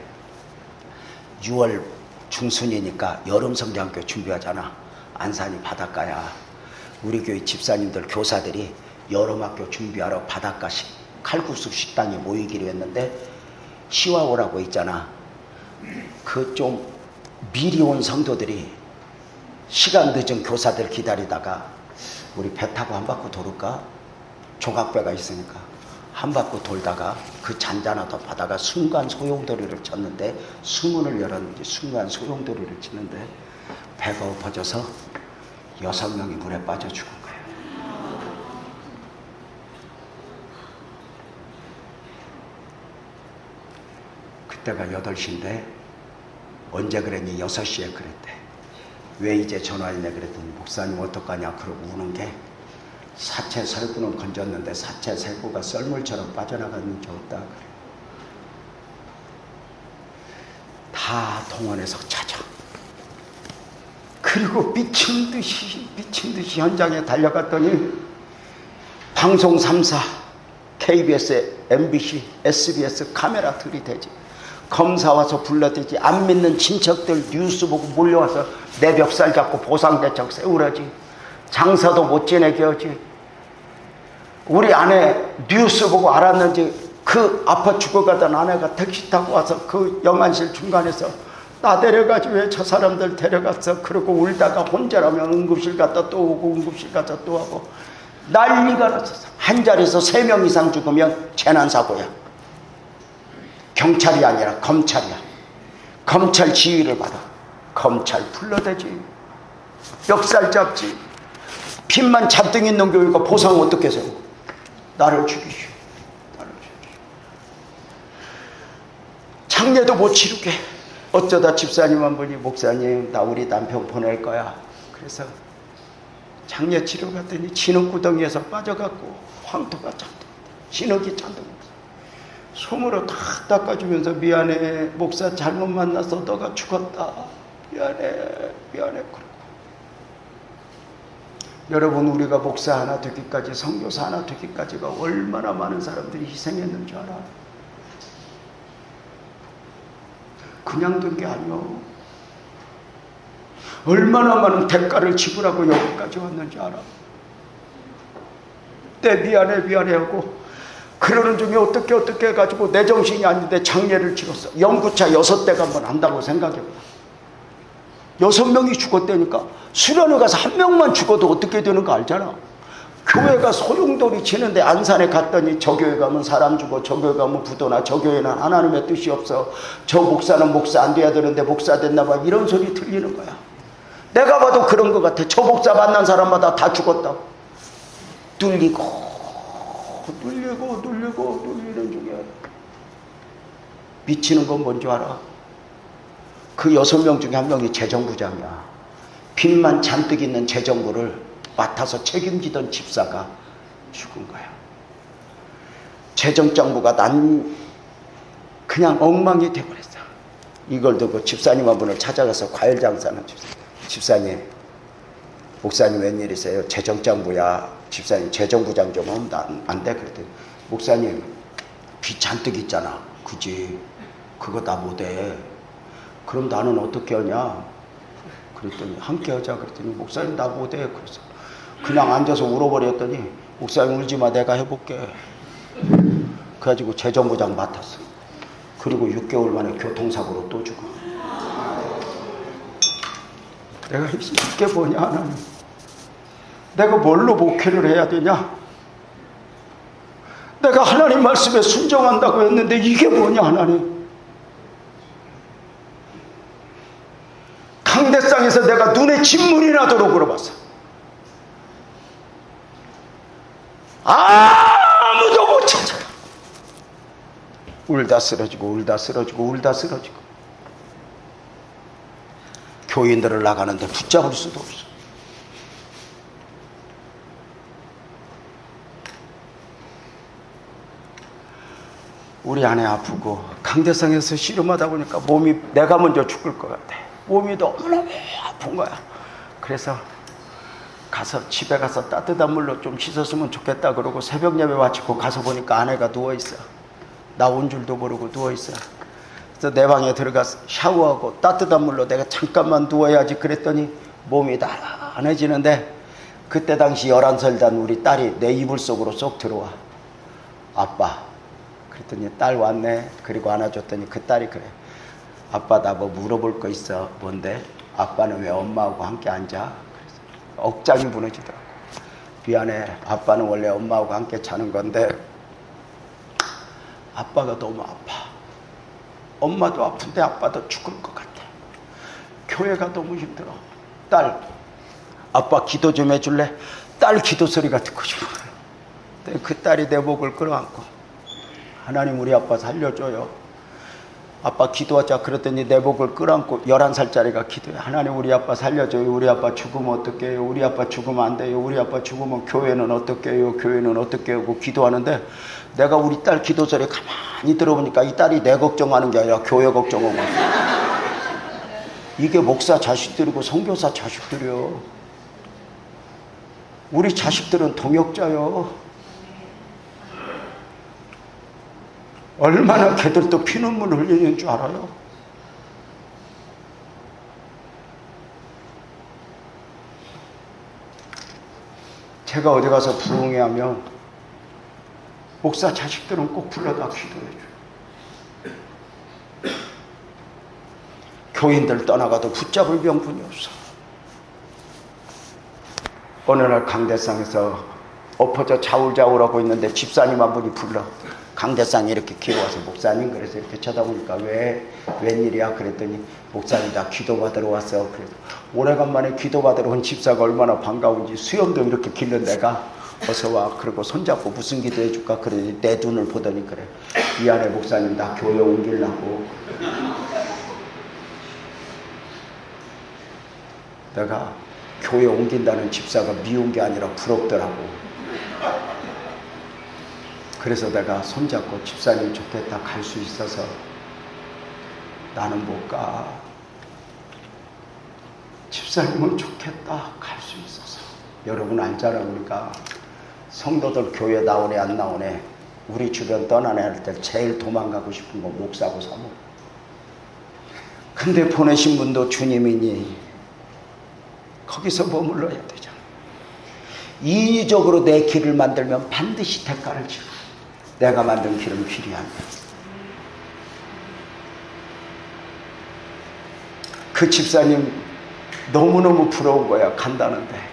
[SPEAKER 1] 6월 중순이니까 여름 성장교 준비하잖아. 안산이 바닷가야. 우리 교회 집사님들 교사들이 여름학교 준비하러 바닷가 칼국수 식당에 모이기로 했는데 시와오라고 있잖아. 그 좀 미리 온 성도들이 시간 늦은 교사들 기다리다가 우리 배 타고 한 바퀴 돌을까? 조각배가 있으니까 한 바퀴 돌다가 그 잔잔하던 바다가 순간 소용돌이를 쳤는데 수문을 열었는지 순간 소용돌이를 치는데 배가 엎어져서 6명이 물에 빠져 죽은 거예요. 그때가 8시인데 언제 그랬니? 6시에 그랬대. 왜 이제 전화했냐 그랬더니 목사님 어떡하냐 그러고 우는 게 사체 설구는 건졌는데 사체 설구가 썰물처럼 빠져나갔는지 없다 그래. 다 동원해서 찾아. 그리고 미친 듯이 현장에 달려갔더니 방송 3사 KBS, MBC, SBS 카메라 들이대지. 검사 와서 불러대지. 안 믿는 친척들 뉴스 보고 몰려와서 내 멱살 잡고 보상대책 세우라지. 장사도 못 지내게 하지. 우리 아내 뉴스 보고 알았는지 그 아파 죽어가던 아내가 택시 타고 와서 그 영안실 중간에서 나 데려가지 왜 저 사람들 데려갔어? 그러고 울다가 혼자라면 응급실 갔다 또 오고 응급실 갔다 또 하고 난리가 났었어. 한 자리에서 3명 이상 죽으면 재난사고야. 경찰이 아니라 검찰이야. 검찰 지휘를 받아. 검찰 불러대지. 멱살 잡지. 빚만 잔뜩 있는 교회가 보상 어떻게 세우고. 나를 죽이시오. 나를 죽이시오. 장례도 못 치르게. 어쩌다 집사님 한 분이 목사님 나 우리 남편 보낼 거야. 그래서 장례 치러 갔더니 진흙구덩이에서 빠져갖고 황토가 잔뜩 진흙이 잔뜩 손으로 다 닦아주면서 미안해 목사 잘못 만나서 너가 죽었다. 미안해 그러고. 여러분 우리가 목사 하나 되기까지 선교사 하나 되기까지가 얼마나 많은 사람들이 희생했는 줄 알아? 그냥 된 게 아니오. 얼마나 많은 대가를 지불하고 여기까지 왔는지 알아? 내 미안해 하고 그러는 중에 어떻게 해가지고 내 정신이 아닌데 장례를 치렀어. 연구차 6대가 한번 한다고 생각해봐. 6명이 죽었다니까. 수련회 가서 1명만 죽어도 어떻게 되는 거 알잖아. 교회가 소용돌이 치는데 안산에 갔더니 저 교회 가면 사람 죽어, 저 교회 가면 부도나, 저 교회는 하나님의 뜻이 없어, 저 목사는 목사 안 돼야 되는데 목사 됐나 봐, 이런 소리 들리는 거야. 내가 봐도 그런 것 같아. 저 목사 만난 사람마다 다 죽었다고. 눌리는 중에 미치는 건 뭔지 알아? 그 6명 중에 1명이 재정부장이야. 빚만 잔뜩 있는 재정부를 맡아서 책임지던 집사가 죽은 거야. 재정장부가 난 그냥 엉망이 돼버렸어. 이걸 두고 집사님 한 분을 찾아가서 과일 장사하는 집사님, 목사님 웬일이세요? 재정장부야. 집사님 재정부장 좀 하면 안 돼? 그랬더니 목사님 빚 잔뜩 있잖아. 그지? 그거 다 못해. 그럼 나는 어떻게 하냐? 그랬더니 함께 하자. 그랬더니 목사님 나 못해. 그래서 그냥 앉아서 울어버렸더니 목사님 울지 마, 내가 해볼게. 그래가지고 재정부장 맡았어. 그리고 6개월 만에 교통사고로 또 죽어. 내가 이게 뭐냐 하나님. 내가 뭘로 목회를 해야 되냐? 내가 하나님 말씀에 순종한다고 했는데 이게 뭐냐 하나님. 강대상에서 내가 눈에 진물이 나도록 물어봤어. 아무도 못 찾아. 울다 쓰러지고 교인들을 나가는데 붙잡을 수도 없어. 우리 아내 아프고 강대상에서 씨름하다 보니까 몸이 내가 먼저 죽을 것 같아. 몸이 너무너무 아픈 거야. 그래서 집에 가서 따뜻한 물로 좀 씻었으면 좋겠다 그러고 새벽 예배 마치고 가서 보니까 아내가 누워있어. 나 온 줄도 모르고 누워있어. 그래서 내 방에 들어가서 샤워하고 따뜻한 물로 내가 잠깐만 누워야지 그랬더니 몸이 나른해지는데 그때 당시 11살 단 우리 딸이 내 이불 속으로 쏙 들어와. 아빠. 그랬더니 딸 왔네. 그리고 안아줬더니 그 딸이 그래. 아빠 나 뭐 물어볼 거 있어. 뭔데? 아빠는 왜 엄마하고 함께 앉아? 억장이 무너지더라고. 미안해. 아빠는 원래 엄마하고 함께 자는 건데 아빠가 너무 아파. 엄마도 아픈데 아빠도 죽을 것 같아. 교회가 너무 힘들어. 딸, 아빠 기도 좀 해줄래? 딸 기도 소리가 듣고 싶어. 그 딸이 내 목을 끌어안고 하나님 우리 아빠 살려줘요. 아빠 기도하자 그랬더니 내 목을 끌어안고 11살짜리가 기도해. 하나님 우리 아빠 살려줘요. 우리 아빠 죽으면 어떻게 해요? 우리 아빠 죽으면 안 돼요. 우리 아빠 죽으면 교회는 어떻게 해요? 교회는 어떻게 하고 기도하는데 내가 우리 딸 기도 소리 가만히 들어보니까 이 딸이 내 걱정하는 게 아니라 교회 걱정하고 있어. 이게 목사 자식들이고 선교사 자식들이요. 우리 자식들은 동역자요. 얼마나 걔들도 피눈물 흘리는 줄 알아요? 제가 어디 가서 부흥회 하면 목사 자식들은 꼭 불러다 기도해줘요. 교인들 떠나가도 붙잡을 명분이 없어. 어느 날 강대상에서 엎어져 자울자울하고 있는데 집사님 한 분이 불러. 강대상이 이렇게 기어와서 목사님, 그래서 이렇게 쳐다보니까 웬일이야? 그랬더니 목사님 나 기도받으러 왔어. 그래서 오래간만에 기도받으러 온 집사가 얼마나 반가운지 수염도 이렇게 길른 내가 어서 와. 그리고 손잡고 무슨 기도해 줄까? 그러더니 내 눈을 보더니 그래. 미안해 목사님 나 교회 옮기려고. 내가 교회 옮긴다는 집사가 미운 게 아니라 부럽더라고. 그래서 내가 손잡고 집사님 좋겠다 갈 수 있어서 나는 못 가. 집사님은 좋겠다 갈 수 있어서. 여러분 알잖아. 우리가 성도들 교회 나오네 안 나오네 우리 주변 떠나네 할 때 제일 도망가고 싶은 건 목사고 사모. 근데 보내신 분도 주님이니 거기서 머물러야 되잖아. 인위적으로 내 길을 만들면 반드시 대가를 치고 내가 만든 길은 길이 아니야. 그 집사님 너무너무 부러운 거야. 간다는데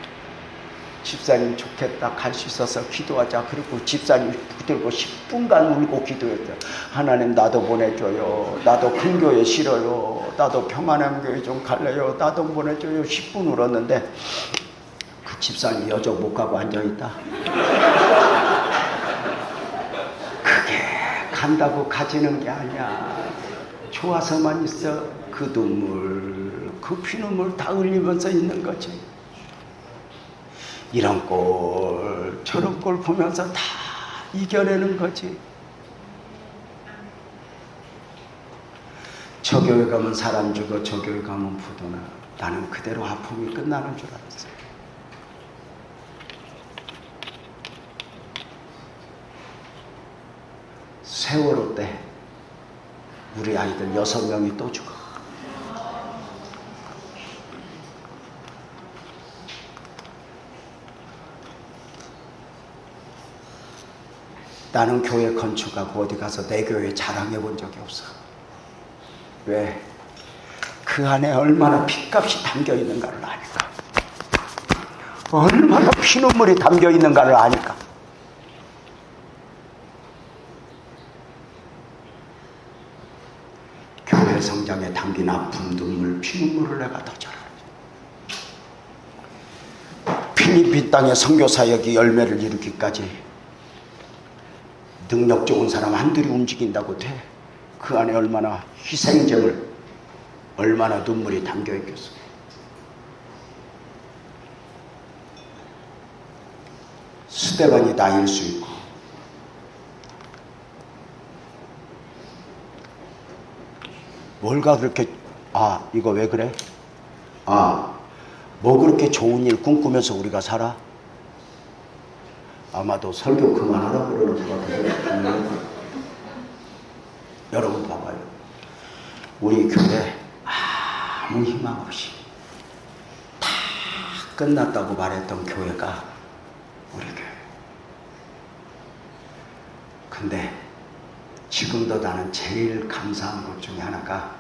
[SPEAKER 1] 집사님 좋겠다 갈 수 있어서 기도하자. 그리고 집사님 붙들고 10분간 울고 기도했어요. 하나님 나도 보내줘요. 나도 큰 교회 싫어요. 나도 평안한 교회 좀 갈래요. 나도 보내줘요. 10분 울었는데 그 집사님 여적 못 가고 앉아있다. 그게 간다고 가지는 게 아니야. 좋아서만 있어. 그 눈물 그 피눈물 다 흘리면서 있는 거지. 이런 꼴 저런 꼴 보면서 다 이겨내는 거지. 저 교회 가면 사람 죽어 저 교회 가면 부도나. 나는 그대로 아픔이 끝나는 줄 알았어요. 세월호 때 우리 아이들 6명이 또 죽어. 나는 교회 건축하고 어디 가서 내 교회 자랑해 본 적이 없어. 왜? 그 안에 얼마나 핏값이 담겨 있는가를 아니까. 얼마나 피눈물이 담겨 있는가를 아니까. 교회 성장에 담긴 아픔, 눈물, 피눈물을 내가 더 잘 알아. 필리핀 땅의 선교 사역이 열매를 이루기까지 능력 좋은 사람 한둘이 움직인다고 돼. 그 안에 얼마나 희생점을, 얼마나 눈물이 담겨 있겠어. 스데반이 나일 수 있고 뭘가 그렇게 이거 왜 그래? 뭐 그렇게 좋은 일 꿈꾸면서 우리가 살아? 아마도 설교 그만하라고 그러는 것 같아요. 여러분 봐봐요. 우리 교회 아무 희망 없이 다 끝났다고 말했던 교회가 우리 교회. 근데 지금도 나는 제일 감사한 것 중에 하나가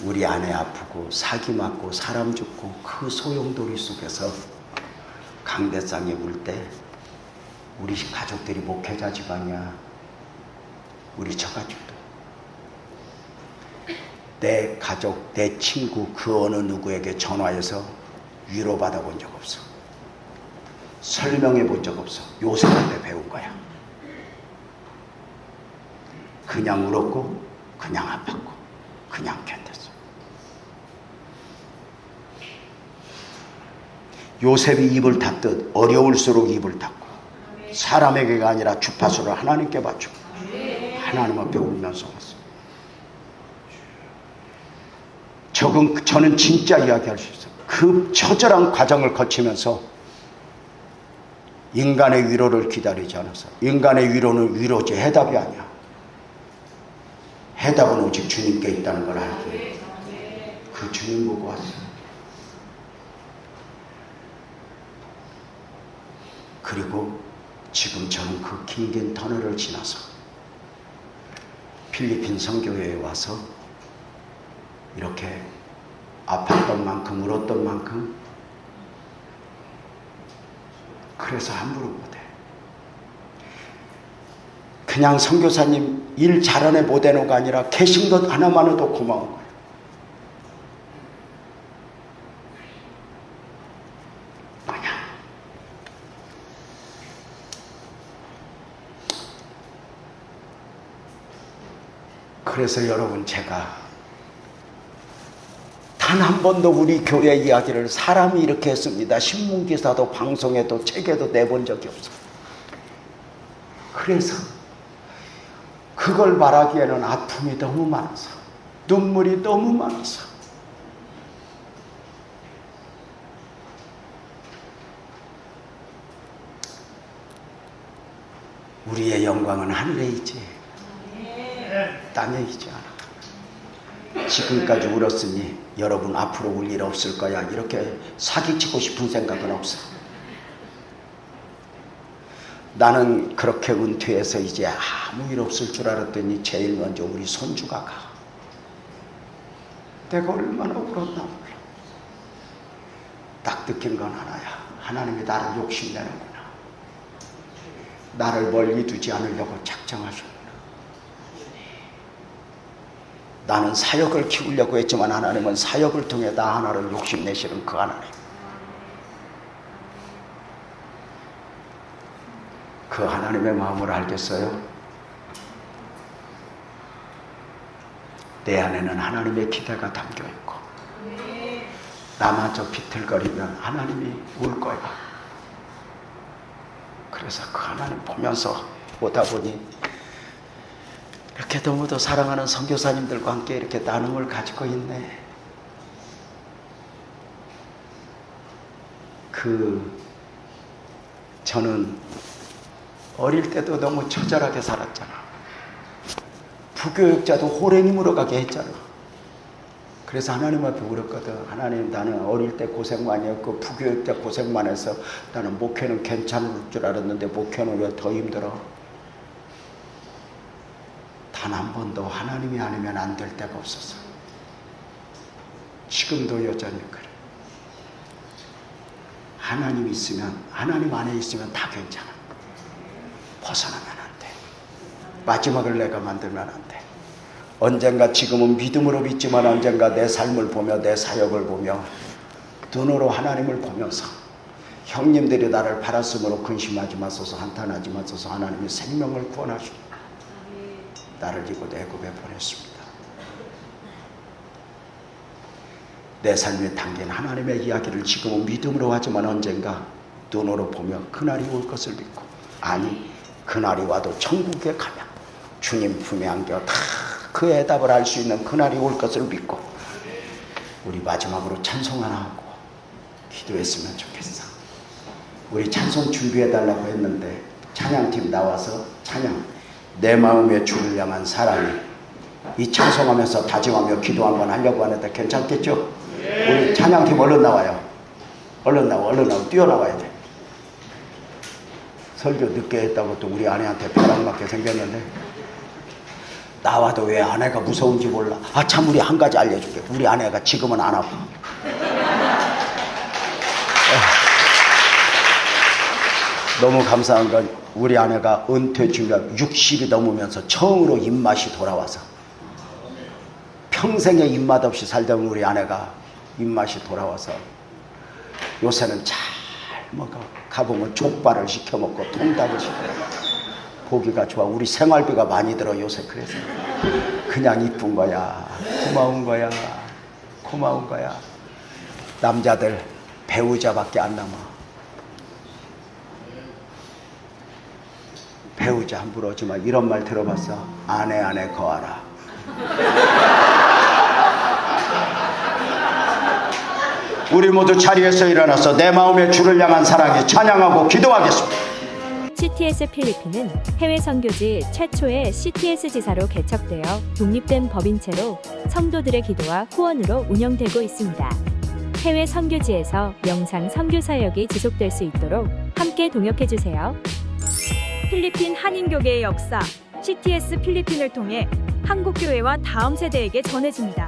[SPEAKER 1] 우리 아내 아프고 사기 맞고 사람 죽고 그 소용돌이 속에서 강대상에 울 때 우리 가족들이 목회자 집안이야. 우리 처가집도 내 가족, 내 친구 그 어느 누구에게 전화해서 위로받아 본 적 없어. 설명해 본 적 없어. 요셉한테 배운 거야. 그냥 울었고 그냥 아팠고 그냥 견뎠어. 요셉이 입을 닫듯 어려울수록 입을 닫고 사람에게가 아니라 주파수를 하나님께 맞추고 하나님 앞에 울면서 왔어요. 저는 진짜 이야기할 수 있어요. 그 처절한 과정을 거치면서 인간의 위로를 기다리지 않아서. 인간의 위로는 위로지 해답이 아니야. 해답은 오직 주님께 있다는 걸 알고 그 주님 보고 왔어요. 그리고 지금 저는 그 긴긴 터널을 지나서 필리핀 선교회에 와서 이렇게 아팠던 만큼 울었던 만큼 그래서 함부로 못해. 그냥 선교사님 일 잘하네 못해노가 아니라 계신 것 하나만으로도 고마운 거예요. 그냥 그래서 여러분 제가 단 한 번도 우리 교회 이야기를 사람이 이렇게 했습니다. 신문기사도 방송에도 책에도 내본 적이 없어요. 그래서 그걸 말하기에는 아픔이 너무 많아서 눈물이 너무 많아서 우리의 영광은 하늘에 있지 땅에 있지 않아. 지금까지 울었으니 여러분 앞으로 울 일 없을 거야 이렇게 사기치고 싶은 생각은 없어. 나는 그렇게 은퇴해서 이제 아무 일 없을 줄 알았더니 제일 먼저 우리 손주가 가. 내가 얼마나 울었나 몰라. 딱 느낀 건 하나야. 하나님이 나를 욕심내는구나. 나를 멀리 두지 않으려고 작정하셨구나. 나는 사역을 키우려고 했지만 하나님은 사역을 통해 나 하나를 욕심내시는 그 하나님. 그 하나님의 마음을 알겠어요? 내 안에는 하나님의 기대가 담겨있고 나마저 비틀거리면 하나님이 울 거야. 그래서 그 하나님 보면서 오다 보니 이렇게 너무도 사랑하는 선교사님들과 함께 이렇게 나눔을 가지고 있네. 저는 어릴 때도 너무 처절하게 살았잖아. 부교육자도 호랭이 물어가게 했잖아. 그래서 하나님 앞에 울었거든. 하나님, 나는 어릴 때 고생 많이 했고 부교육 때 고생만 해서 나는 목회는 괜찮을 줄 알았는데 목회는 왜 더 힘들어? 단 한 번도 하나님이 아니면 안 될 때가 없었어. 지금도 여전히 그래. 하나님 있으면, 하나님 안에 있으면 다 괜찮아. 벗어나면 안 돼. 마지막을 내가 만들면 안 돼. 언젠가, 지금은 믿음으로 믿지만 언젠가 내 삶을 보며 내 사역을 보며 눈으로 하나님을 보면서 형님들이 나를 팔았으므로 근심하지 마소서, 한탄하지 마소서. 하나님이 생명을 구원하시고 나를 이곳 애굽에 보냈습니다. 내 삶에 담긴 하나님의 이야기를 지금은 믿음으로 하지만 언젠가 눈으로 보며 그날이 올 것을 믿고, 아니 그날이 와도 천국에 가면 주님 품에 안겨 다 그 해답을 알 수 있는 그날이 올 것을 믿고, 우리 마지막으로 찬송 하나 하고 기도했으면 좋겠어. 우리 찬송 준비해달라고 했는데 찬양팀 나와서 찬양, 내 마음의 주를 향한 사랑이, 이 찬송하면서 다짐하며 기도 한번 하려고 하는데 괜찮겠죠? 우리 찬양팀 얼른 나와요. 얼른 나와, 뛰어나와야 돼. 설교 늦게 했다고 또 우리 아내한테 벼락맞게 생겼는데, 나와도 왜 아내가 무서운지 몰라. 아, 참, 우리 한 가지 알려줄게. 우리 아내가 지금은 안 아파. 너무 감사한 건 우리 아내가 은퇴 중간 60이 넘으면서 처음으로 입맛이 돌아와서, 평생에 입맛 없이 살던 우리 아내가 입맛이 돌아와서 요새는 잘 먹어. 가보면 족발을 시켜 먹고 통닭을 시켜 먹고 보기가 좋아. 우리 생활비가 많이 들어 요새. 그래서 그냥 이쁜 거야. 고마운 거야. 남자들 배우자밖에 안 남아. 배우자 함부로 하지 마. 이런 말 들어봤어? 아내 거하라. 우리 모두 자리에서 일어나서 내 마음의 주를 향한 사랑에 찬양하고 기도하겠습니다.
[SPEAKER 2] CTS 필리핀은 해외 선교지 최초의 CTS 지사로 개척되어 독립된 법인체로 성도들의 기도와 후원으로 운영되고 있습니다. 해외 선교지에서 영상 선교 사역이 지속될 수 있도록 함께 동역해 주세요.
[SPEAKER 3] 필리핀 한인교계의 역사, CTS 필리핀을 통해 한국교회와 다음 세대에게 전해집니다.